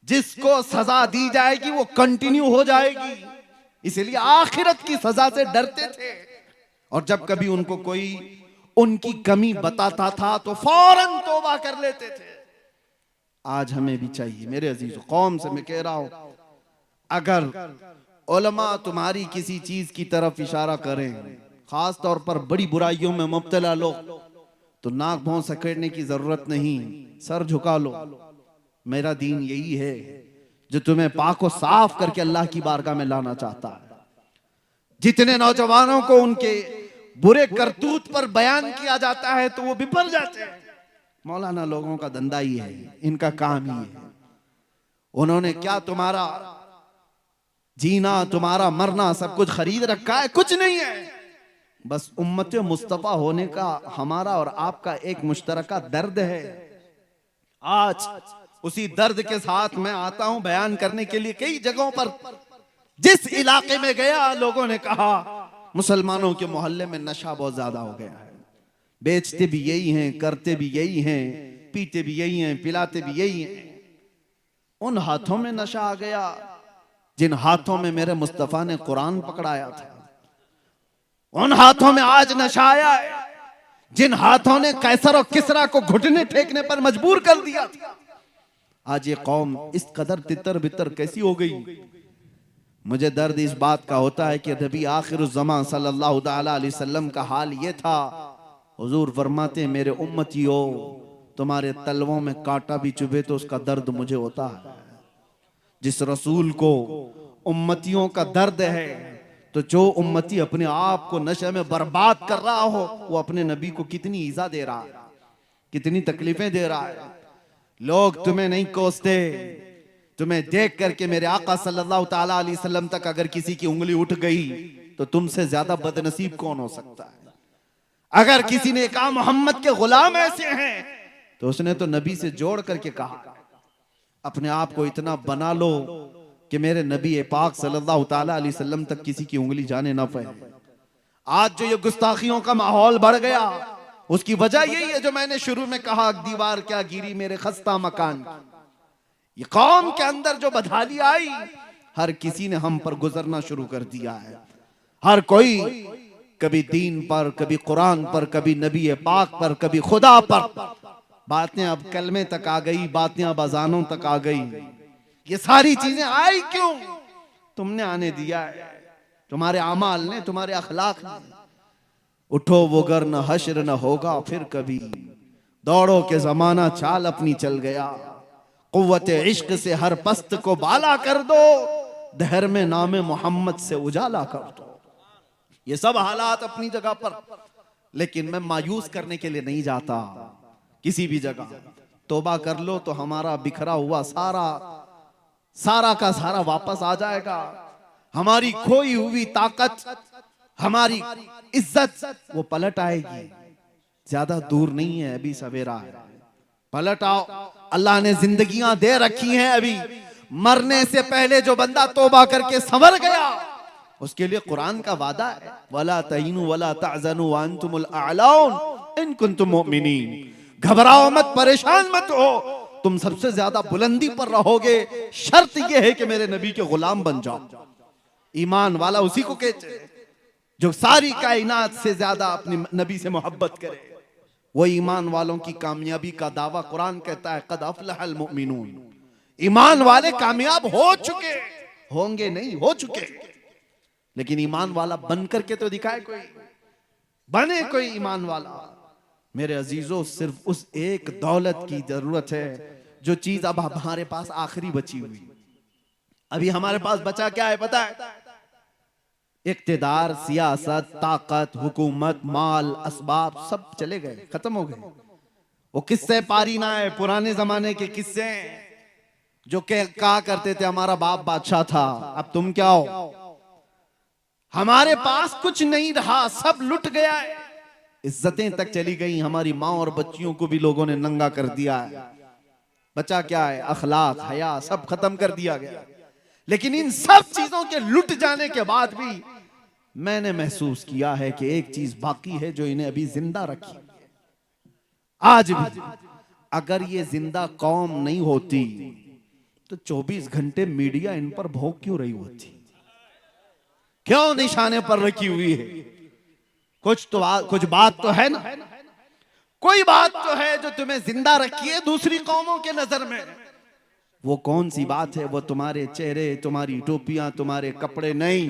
A: जिसको सजा दी जाएगी वो कंटिन्यू हो जाएगी, इसलिए आखिरत की सजा से डरते थे। और जब कभी उनको कोई उनकी कमी बताता था तो फौरन तौबा कर लेते थे। आज हमें भी चाहिए मेरे अजीजों, कौम से मैं कह रहा हूं, अगर उलमा तुम्हारी किसी चीज की तरफ इशारा करें, खास तौर पर बड़ी बुराइयों में मुब्तला लोग, तो नाक भौं सकेड़ने की जरूरत नहीं, सर झुका लो। मेरा दीन यही है जो तुम्हें पाक और साफ करके अल्लाह की बारगाह में लाना चाहता है। जितने नौजवानों को उनके बुरे करतूत पर बयान किया जाता है तो वो बिफर जाते हैं। मौलाना लोगों का धंधा ही है, इनका काम ही है। उन्होंने क्या तुम्हारा जीना तुम्हारा, मरना सब कुछ खरीद रखा है, कुछ नहीं है। बस उम्मत मुस्तफा होने का हमारा और आपका एक मुश्तरका दर्द है। आज उसी दर्द के साथ मैं आता हूं बयान करने के लिए। कई जगहों पर जिस इलाके में गया, लोगों ने कहा मुसलमानों के मोहल्ले में नशा बहुत ज्यादा हो गया है, बेचते भी यही हैं, करते भी यही हैं, पीते भी यही हैं, पिलाते भी यही हैं। उन हाथों में नशा आ गया जिन हाथों में मेरे मुस्तफा ने कुरान पकड़ाया था। उन हाथों में आज नशा आया है जिन हाथों ने कैसर और किसरा को घुटने टेकने पर मजबूर कर दिया था। आज ये कौम इस कदर तितर बितर कैसी हो गई। मुझे दर्द इस बात का होता है कि नबी आखिरुज़्ज़मान सल्लल्लाहु अलैहि वसल्लम का हाल ये था। हुजूर फरमाते मेरे उम्मतियों, तुम्हारे तलवों में कांटा भी चुभे तो उसका दर्द मुझे होता है। जिस रसूल को उम्मतियों का दर्द है, तो जो उम्मती अपने आप को नशे में बर्बाद कर रहा हो, वो अपने नबी को कितनी ईजा दे रहा है, कितनी तकलीफें दे रहा है। लोग तुम्हें नहीं कोसते, तुम्हें देख करके मेरे आका सल्लल्लाहु ताला अलैहि वसल्लम तक अगर किसी की उंगली उठ गई तो तुमसे ज्यादा बदनसीब कौन हो सकता है। अगर किसी ने कहा मोहम्मद के गुलाम ऐसे हैं, तो उसने तो नबी से जोड़ करके कहा अपने आप को इतना बना लो कि मेरे नबी पाक सल्लल्लाहु ताला अलैहि वसल्लम तक किसी की उंगली जाने ना पाए। आज जो ये गुस्ताखियों का माहौल बढ़ गया, उसकी वजह यही है जो मैंने शुरू में कहा, दीवार क्या गिरी मेरे खस्ता मकान। ये कौम के अंदर जो बदहाली आई, हर किसी ने हम पर गुजरना शुरू कर दिया है। हर कोई कभी दीन पर, कभी कुरान पर, कभी नबी पाक पर, कभी खुदा पर। बातें अब कलमे तक आ गई, बातें अब अजानों तक आ गई। ये सारी चीजें आई क्यों? तुमने आने दिया है, तुम्हारे अमाल ने, तुम्हारे अखलाक ने। उठो वो गर न हश्र न होगा फिर कभी, दौड़ो के जमाना चाल अपनी चल गया। कुव्वत इश्क से हर पस्त को बाला कर दो, दहर में नामे मोहम्मद से उजाला कर दो। ये सब हालात अपनी जगह पर, लेकिन मैं मायूस करने के लिए नहीं जाता किसी भी जगह। तौबा कर लो तो हमारा बिखरा हुआ सारा का सारा वापस आ जाएगा। हमारी खोई हुई ताकत, हमारी इज्जत, वो पलट आएगी। ज्यादा दूर नहीं है, अभी सवेरा है, पलट आओ। अल्लाह ने जिंदगियां दे रखी हैं, अभी मरने से पहले जो बंदा तौबा करके संवर गया, उसके लिए कुरान का वादा है, वला तहीनु वला तहज़नु व अंतुमुल अअलौन इन कुंतुम मुमिनीन। घबराओ मत, परेशान मत हो, तुम सबसे ज्यादा बुलंदी पर रहोगे। शर्त यह है कि मेरे नबी के गुलाम बन जाओ। ईमान वाला उसी को कहते हैं जो सारी कायनात से ज्यादा अपने नबी से मोहब्बत करे। वो ईमान वालों की कामयाबी का दावा कुरान कहता है, कद अफलहल मुमिनून। ईमान वाले कामयाब हो चुके, होंगे नहीं, हो चुके। लेकिन ईमान वाला बन करके तो दिखाए कोई, बने कोई ईमान वाला। मेरे अजीजों, सिर्फ उस एक दौलत की जरूरत है जो चीज अब हमारे पास आखिरी बची हुई। अभी हमारे पास बचा क्या है पता है? इक्तिदार, सियासत, ताकत, हुकूमत, माल, असबाब सब चले गए, खत्म हो गए। वो किस्से पारी ना है, पुराने जमाने के किस्से जो कहा करते थे हमारा बाप बादशाह था, अब तुम क्या हो। हमारे पास कुछ नहीं रहा, सब लुट गया है। इज्जतें तक चली गई, हमारी माँ और बच्चियों को भी लोगों ने नंगा कर दिया है। बचा क्या है? अखलाक, हया, सब खत्म कर दिया गया। लेकिन इन सब चीजों के लुट जाने के बाद भी मैंने महसूस किया है कि एक चीज बाकी है जो इन्हें अभी जिंदा रखी है। आज भी अगर ये जिंदा कौम नहीं होती तो 24 घंटे मीडिया इन पर भोग क्यों रही होती? क्यों निशाने पर रखी हुई है? कुछ बात तो है ना, कोई बात तो है जो तुम्हें जिंदा रखी है दूसरी कौमों के नजर में। वो कौन सी बात है? वो तुम्हारे चेहरे, तुम्हारी टोपियां, तुम्हारे कपड़े नहीं,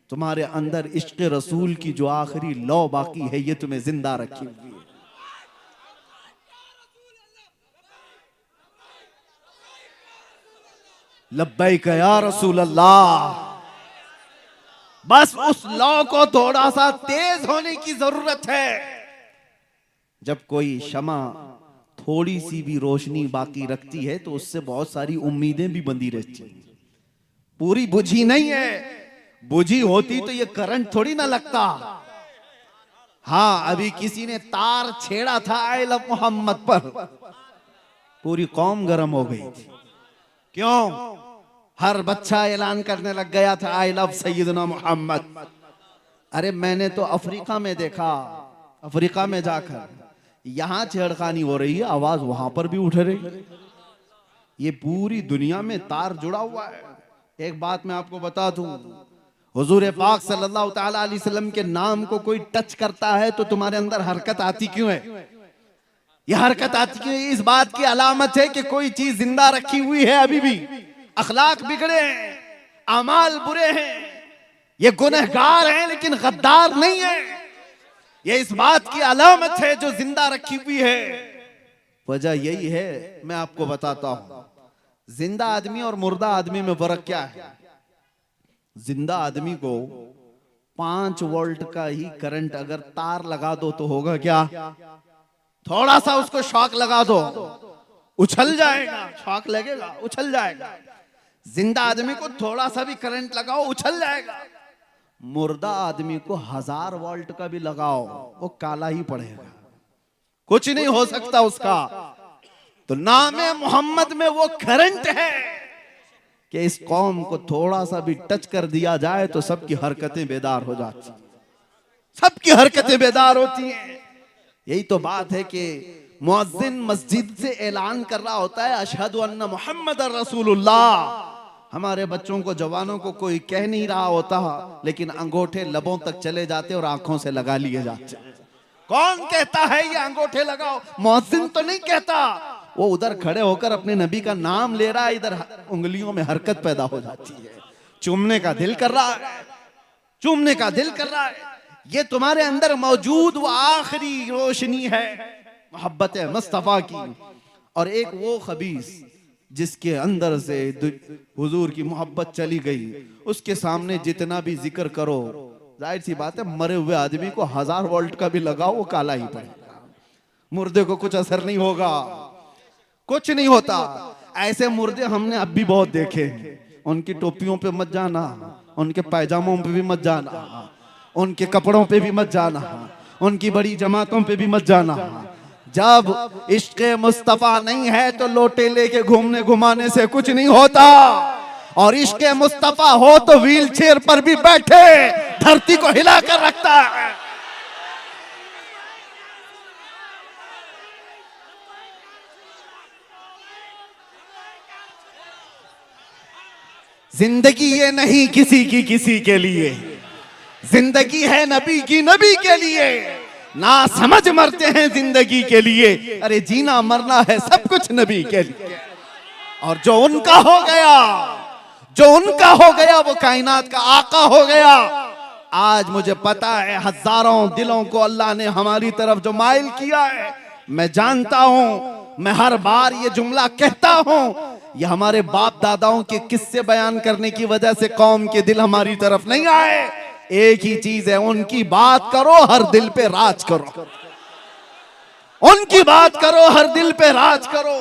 A: तुम्हारे अंदर इश्क रसूल की जो आखिरी लौ बाकी है, ये तुम्हें जिंदा रखी हुई है। लब्बैक या रसूल अल्लाह। बस उस लौ को थोड़ा सा तेज होने की जरूरत है। जब कोई शमा थोड़ी सी भी रोशनी बाकी रखती है तो उससे बहुत सारी उम्मीदें भी बंधी रहती हैं। पूरी बुझी नहीं है, बुझी होती तो ये करंट थोड़ी ना लगता। हाँ, अभी किसी ने तार छेड़ा था आई लव मोहम्मद पर, पूरी कौम गर्म हो गई थी। क्यों? हर बच्चा ऐलान करने लग गया था आई लव सैयदना मोहम्मद। अरे मैंने तो अफ्रीका में देखा, अफ्रीका में जाकर यहां छेड़खानी हो रही है, आवाज वहां पर भी उठ रही। ये पूरी दुनिया में तार जुड़ा हुआ है। एक बात मैं आपको बता दूं, हुजूर पाक सल्लल्लाहु ताला अलैहि वसल्लम के नाम को कोई टच करता है तो तुम्हारे अंदर हरकत आती क्यों है? ये हरकत आती क्यों है? इस बात की अलामत है कि कोई चीज जिंदा रखी हुई है अभी भी। अखलाक बिगड़े हैं, अमाल बुरे हैं, ये गुनहगार हैं लेकिन गद्दार नहीं है। ये इस बात की अलामत है जो जिंदा रखी हुई है। वजह यही है, मैं आपको बताता हूं, जिंदा आदमी और मुर्दा आदमी में फर्क क्या है। जिंदा आदमी को 5 वोल्ट का ही करंट अगर तार लगा दो तो होगा क्या? थोड़ा सा उसको शॉक लगा दो, उछल जाएगा, शॉक लगेगा, उछल जाएगा। जिंदा आदमी को थोड़ा सा भी करंट लगाओ, उछल जाएगा। मुर्दा आदमी को 1000 वोल्ट का भी लगाओ, वो काला ही पड़ेगा, कुछ नहीं हो सकता उसका। तो नामे मोहम्मद में वो करंट है कि इस कौम को थोड़ा सा भी टच कर दिया जाए तो सबकी हरकतें बेदार हो जाती, सबकी हरकतें बेदार होती हैं। यही तो बात है कि मुअज्जिन मस्जिद से ऐलान कर रहा होता है अशहदु अन्ना मुहम्मदर रसूलुल्लाह। हमारे बच्चों को, जवानों को कोई कह नहीं रहा होता, लेकिन अंगूठे लबों तक चले जाते और आंखों से लगा लिए जाते। कौन कहता है ये अंगूठे लगाओ? मुअज्जिन तो नहीं कहता, वो उधर खड़े होकर अपने नबी का नाम ले रहा है, इधर उंगलियों में हरकत पैदा हो जाती है, चूमने का दिल कर रहा है, चूमने का दिल कर रहा है। ये तुम्हारे अंदर मौजूद वो आखिरी रोशनी है मोहब्बत मुस्तफा की। और एक वो खबीस जिसके अंदर से हुजूर की मोहब्बत चली गई, उसके सामने जितना भी जिक्र करो, जाहिर सी बात है मरे हुए आदमी को 1000 वोल्ट का भी लगाओ वो काला ही पड़ेगा। मुर्दे को कुछ असर नहीं होगा, कुछ नहीं होता। ऐसे मुर्दे हमने अब भी बहुत देखे हैं। उनकी टोपियों पे मत जाना, उनके पैजामों पे भी मत जाना, उनके कपड़ों पे भी मत जाना, उनकी बड़ी जमातों पे भी मत जाना। जब इश्क़ मुस्तफा नहीं है तो लोटे लेके घूमने घुमाने से कुछ नहीं होता, और इश्क़ मुस्तफा हो तो व्हील चेयर पर भी बैठे धरती को हिला कर रखता है। जिंदगी ये नहीं किसी की किसी के लिए, जिंदगी है नबी की नबी के लिए। ना समझ मरते हैं जिंदगी के लिए, अरे जीना मरना है सब कुछ नबी के लिए। और जो उनका हो गया, जो उनका हो गया वो कायनात का आका हो गया। आज मुझे पता है हजारों दिलों को अल्लाह ने हमारी तरफ जो माइल किया है, मैं जानता हूं, मैं हर बार ये जुमला कहता हूं, ये हमारे बाप दादाओं के किस्से बयान करने की वजह से कौम के दिल हमारी तरफ नहीं आए। एक ही चीज है, उनकी बात करो हर दिल पे राज करो, उनकी बात करो हर दिल पे राज करो।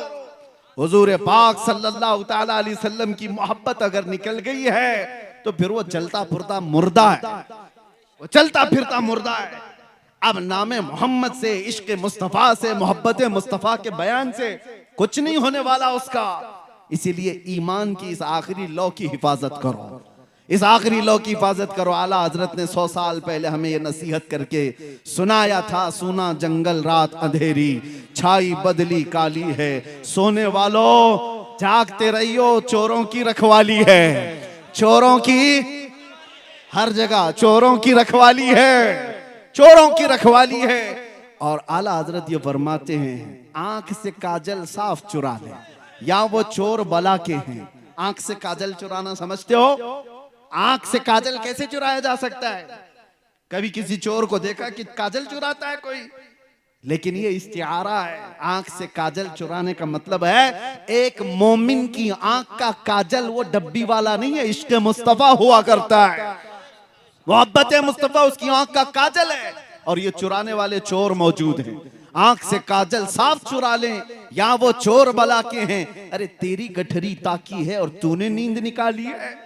A: हुजूर पाक सल्लल्लाहु ताला अलैहि वसल्लम की मोहब्बत अगर निकल गई है तो फिर वो चलता फिरता मुर्दा है, वो चलता फिरता मुर्दा है। अब नामे मोहम्मद से, इश्क मुस्तफा से, मोहब्बत मुस्तफा के बयान से कुछ नहीं होने वाला उसका। इसीलिए ईमान की इस आखिरी लौ की हिफाजत करो, इस आखिरी लौ की हिफाजत करो। आला हजरत ने 100 साल पहले हमें ये नसीहत करके सुनाया था, सुना जंगल रात अंधेरी, छाई बदली काली है, सोने वालों जागते रहियो, चोरों की रखवाली है, चोरों की हर जगह चोरों की रखवाली है, चोरों की रखवाली है। और आला हजरत ये फरमाते हैं आंख से काजल साफ चुरा ले, या वो चोर बला के हैं। आंख से काजल चुराना समझते हो? आंख से काजल कैसे चुराया जा सकता है? कभी किसी चोर को देखा कि काजल चुराता है कोई? लेकिन ये इस्तिआरा है। आंख से काजल चुराने का मतलब है एक मोमिन की आंख का काजल वो डब्बी वाला नहीं है, इश्क मुस्तफा हुआ करता है, मोहब्बत मुस्तफा उसकी आंख का काजल है। और ये चुराने वाले चोर मौजूद हैं। आंख से काजल साफ चुरा लें, या वो चोर बला के हैं। अरे तेरी गठरी ताकी है और तूने नींद निकाली है,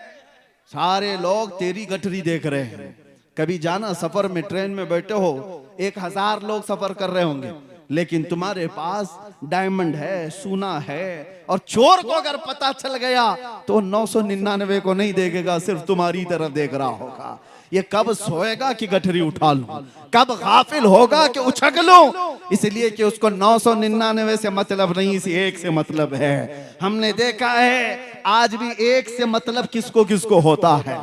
A: सारे लोग तेरी गठरी देख रहे हैं। कभी जाना सफर में, ट्रेन में बैठे हो, 1000 लोग सफर कर रहे होंगे, लेकिन तुम्हारे पास डायमंड है, सोना है, और चोर को अगर पता चल गया तो 999 को नहीं देखेगा, सिर्फ तुम्हारी तरफ देख रहा होगा। ये कब सोएगा कि गठरी उठा लूं, कब गाफिल होगा कि उछक लूं। इसलिए कि उसको 999 से मतलब नहीं, इसी एक से मतलब है। हमने देखा है आज भी एक से मतलब किसको किसको होता है।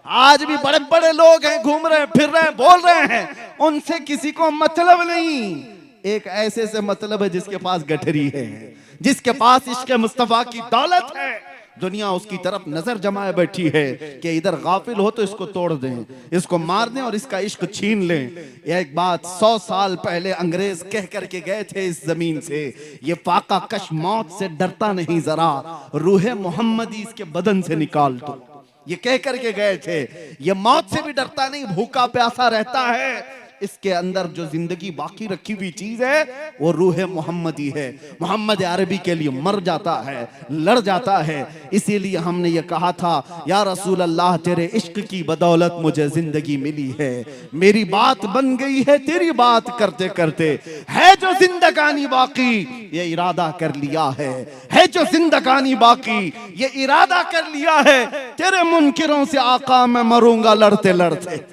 A: आज भी बड़े बड़े लोग हैं, घूम रहे हैं, फिर रहे हैं, बोल रहे हैं, उनसे किसी को मतलब नहीं। एक ऐसे से मतलब है जिसके पास गठरी है, जिसके पास इश्क मुस्तफा की दौलत है। दुनिया उसकी तरफ नजर जमाए बैठी है कि इधर गाफिल हो तो इसको तोड़ दें, इसको मार दें और इसका इश्क छीन लें। एक बात 100 साल पहले अंग्रेज कह करके गए थे इस जमीन से, ये फाका कश मौत से डरता नहीं जरा, रूहे मोहम्मदी इसके बदन से निकाल दो। ये कह करके गए थे, ये मौत से भी डरता नहीं, भूखा प्यासा रहता है। इसके अंदर जो जिंदगी बाकी रखी हुई चीज है वो रूह मोहम्मदी है। मोहम्मद अरबी के लिए मर जाता है, लड़ जाता है। इसीलिए हमने ये कहा था, या रसूल अल्लाह तेरे इश्क की बदौलत मुझे जिंदगी मिली है, मेरी बात बन गई है तेरी बात करते करते। है जो जिंदगानी बाकी ये इरादा कर लिया है जो जिंदगानी बाकी ये इरादा कर लिया है, तेरे मुनकिरों से आका मैं मरूंगा लड़ते लड़ते।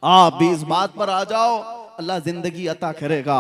A: आप भी इस बात पर आ जाओ, अल्लाह जिंदगी अता करेगा,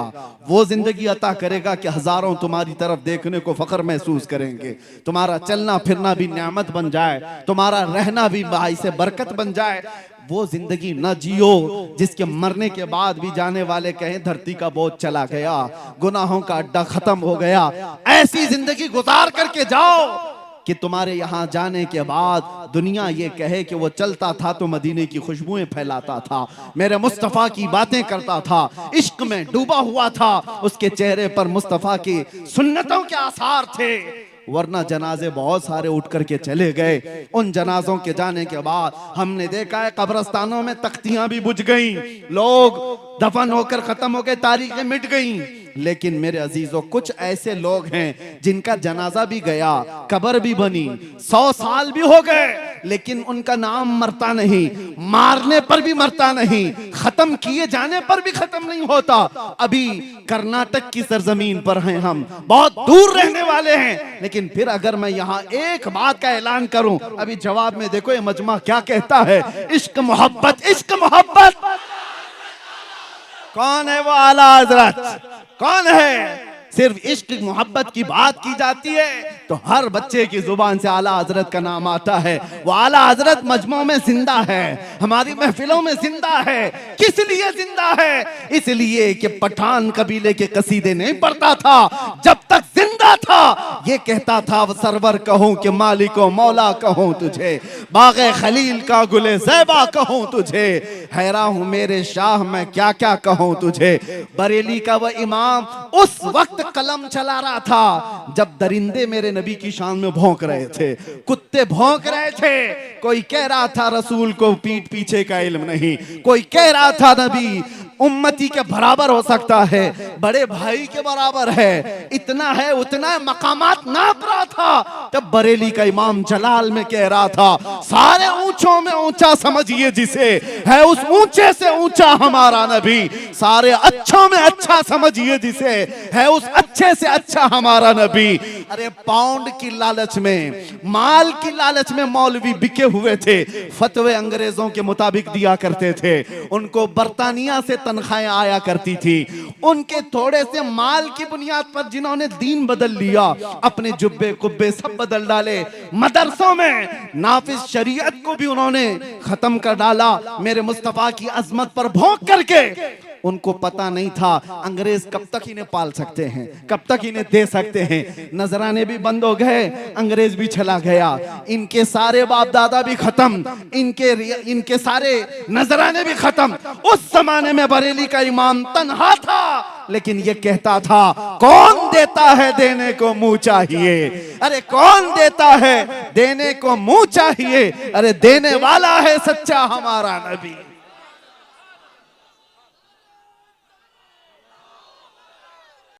A: वो जिंदगी अता करेगा कि हजारों तुम्हारी तरफ देखने को फख्र महसूस करेंगे, तुम्हारा चलना फिरना भी नेमत बन जाए, तुम्हारा रहना भी बाइसे बरकत बन जाए। वो जिंदगी न जियो जिसके मरने के बाद भी जाने वाले कहें धरती का बोझ चला गया, गुनाहों का अड्डा खत्म हो गया। ऐसी जिंदगी गुजार करके जाओ कि तुम्हारे यहाँ जाने के बाद दुनिया ये कहे कि वो चलता था तो मदीने की खुशबुएं फैलाता था, मेरे मुस्तफ़ा की बातें करता था, इश्क में डूबा हुआ था, उसके चेहरे पर मुस्तफ़ा की सुन्नतों के आसार थे। वरना जनाजे बहुत सारे उठ करके चले गए। उन जनाजों के जाने के बाद हमने देखा है कब्रस्तानों में तख्तियां भी बुझ गईं, लोग दफन होकर खत्म हो गए, तारीखें मिट गईं। लेकिन मेरे अजीजों कुछ ऐसे लोग हैं जिनका जनाजा भी गया, कब्र भी बनी, 100 साल भी हो गए, लेकिन उनका नाम मरता नहीं, मारने पर भी मरता नहीं, खत्म किए जाने पर भी खत्म नहीं होता। अभी कर्नाटक की सरजमीन पर हैं हम, बहुत दूर रहने वाले हैं, लेकिन फिर अगर मैं यहाँ एक बात का ऐलान करूं, अभी जवाब में देखो ये मजमा क्या कहता है, इश्क मोहब्बत, इश्क मोहब्बत। कौन है वो आला हजरत, कौन है? सिर्फ इश्क मोहब्बत की बात की जाती है तो हर बच्चे की जुबान से आला हजरत का नाम आता है। वो आला हजरत मजमों में जिंदा है, हमारी महफिलों में जिंदा है। किस लिए जिंदा है? इसलिए कि पठान कबीले के कसीदे नहीं पढ़ता था, जब तक जिंदा था ये कहता था वो सरवर कहूं कि मालिको मौला कहूं तुझे, बागे खलील का गुले ज़ैबा कहूं तुझे, हैरान हूं मेरे शाह मैं क्या क्या कहूं तुझे। बरेली का वो इमाम उस वक्त कलम चला रहा था जब दरिंदे मेरे नबी की शान में भौंक रहे थे, कुत्ते भौंक रहे थे। कोई कह रहा था रसूल को पीठ पीछे का इल्म नहीं, कोई कह रहा था नबी उम्मती के बराबर हो सकता है, बड़े भाई के बराबर है, इतना है उतना है, मकामात नाप रहा था। तब बरेली का इमाम जलाल में कह रहा था, सारे ऊंचों में ऊंचा समझिए जिसे, है उस ऊंचे से ऊंचा हमारा नबी, सारे अच्छों में अच्छा समझिए जिसे, है उस अच्छे से अच्छा हमारा नबी। अरे पाउंड की लालच में, माल की लालच में मौलवी बिके हुए थे, फतवे अंग्रेजों के मुताबिक दिया करते थे, उनको बर्तानिया से तनख्वाहें आया करती थी। उनके थोड़े से माल की बुनियाद पर जिन्होंने दीन बदल लिया, अपने जुब्बे कुब्बे सब बदल डाले, मदरसों में नाफिज शरीयत को भी उन्होंने खत्म कर डाला, मेरे मुस्तफा की अजमत पर भौंक करके। उनको पता नहीं था अंग्रेज कब तक इन्हें पाल सकते हैं, कब तक इन्हें दे सकते हैं। नजराने भी बंद हो गए, अंग्रेज भी चला गया, इनके सारे बाप दादा भी खत्म, इनके सारे नजराने भी खत्म। उस जमाने में बरेली का इमाम तन्हा था, लेकिन ये कहता था कौन देता है देने को मुंह चाहिए। अरे कौन देता है देने को मुंह चाहिए, अरे देने वाला है सच्चा हमारा नबी।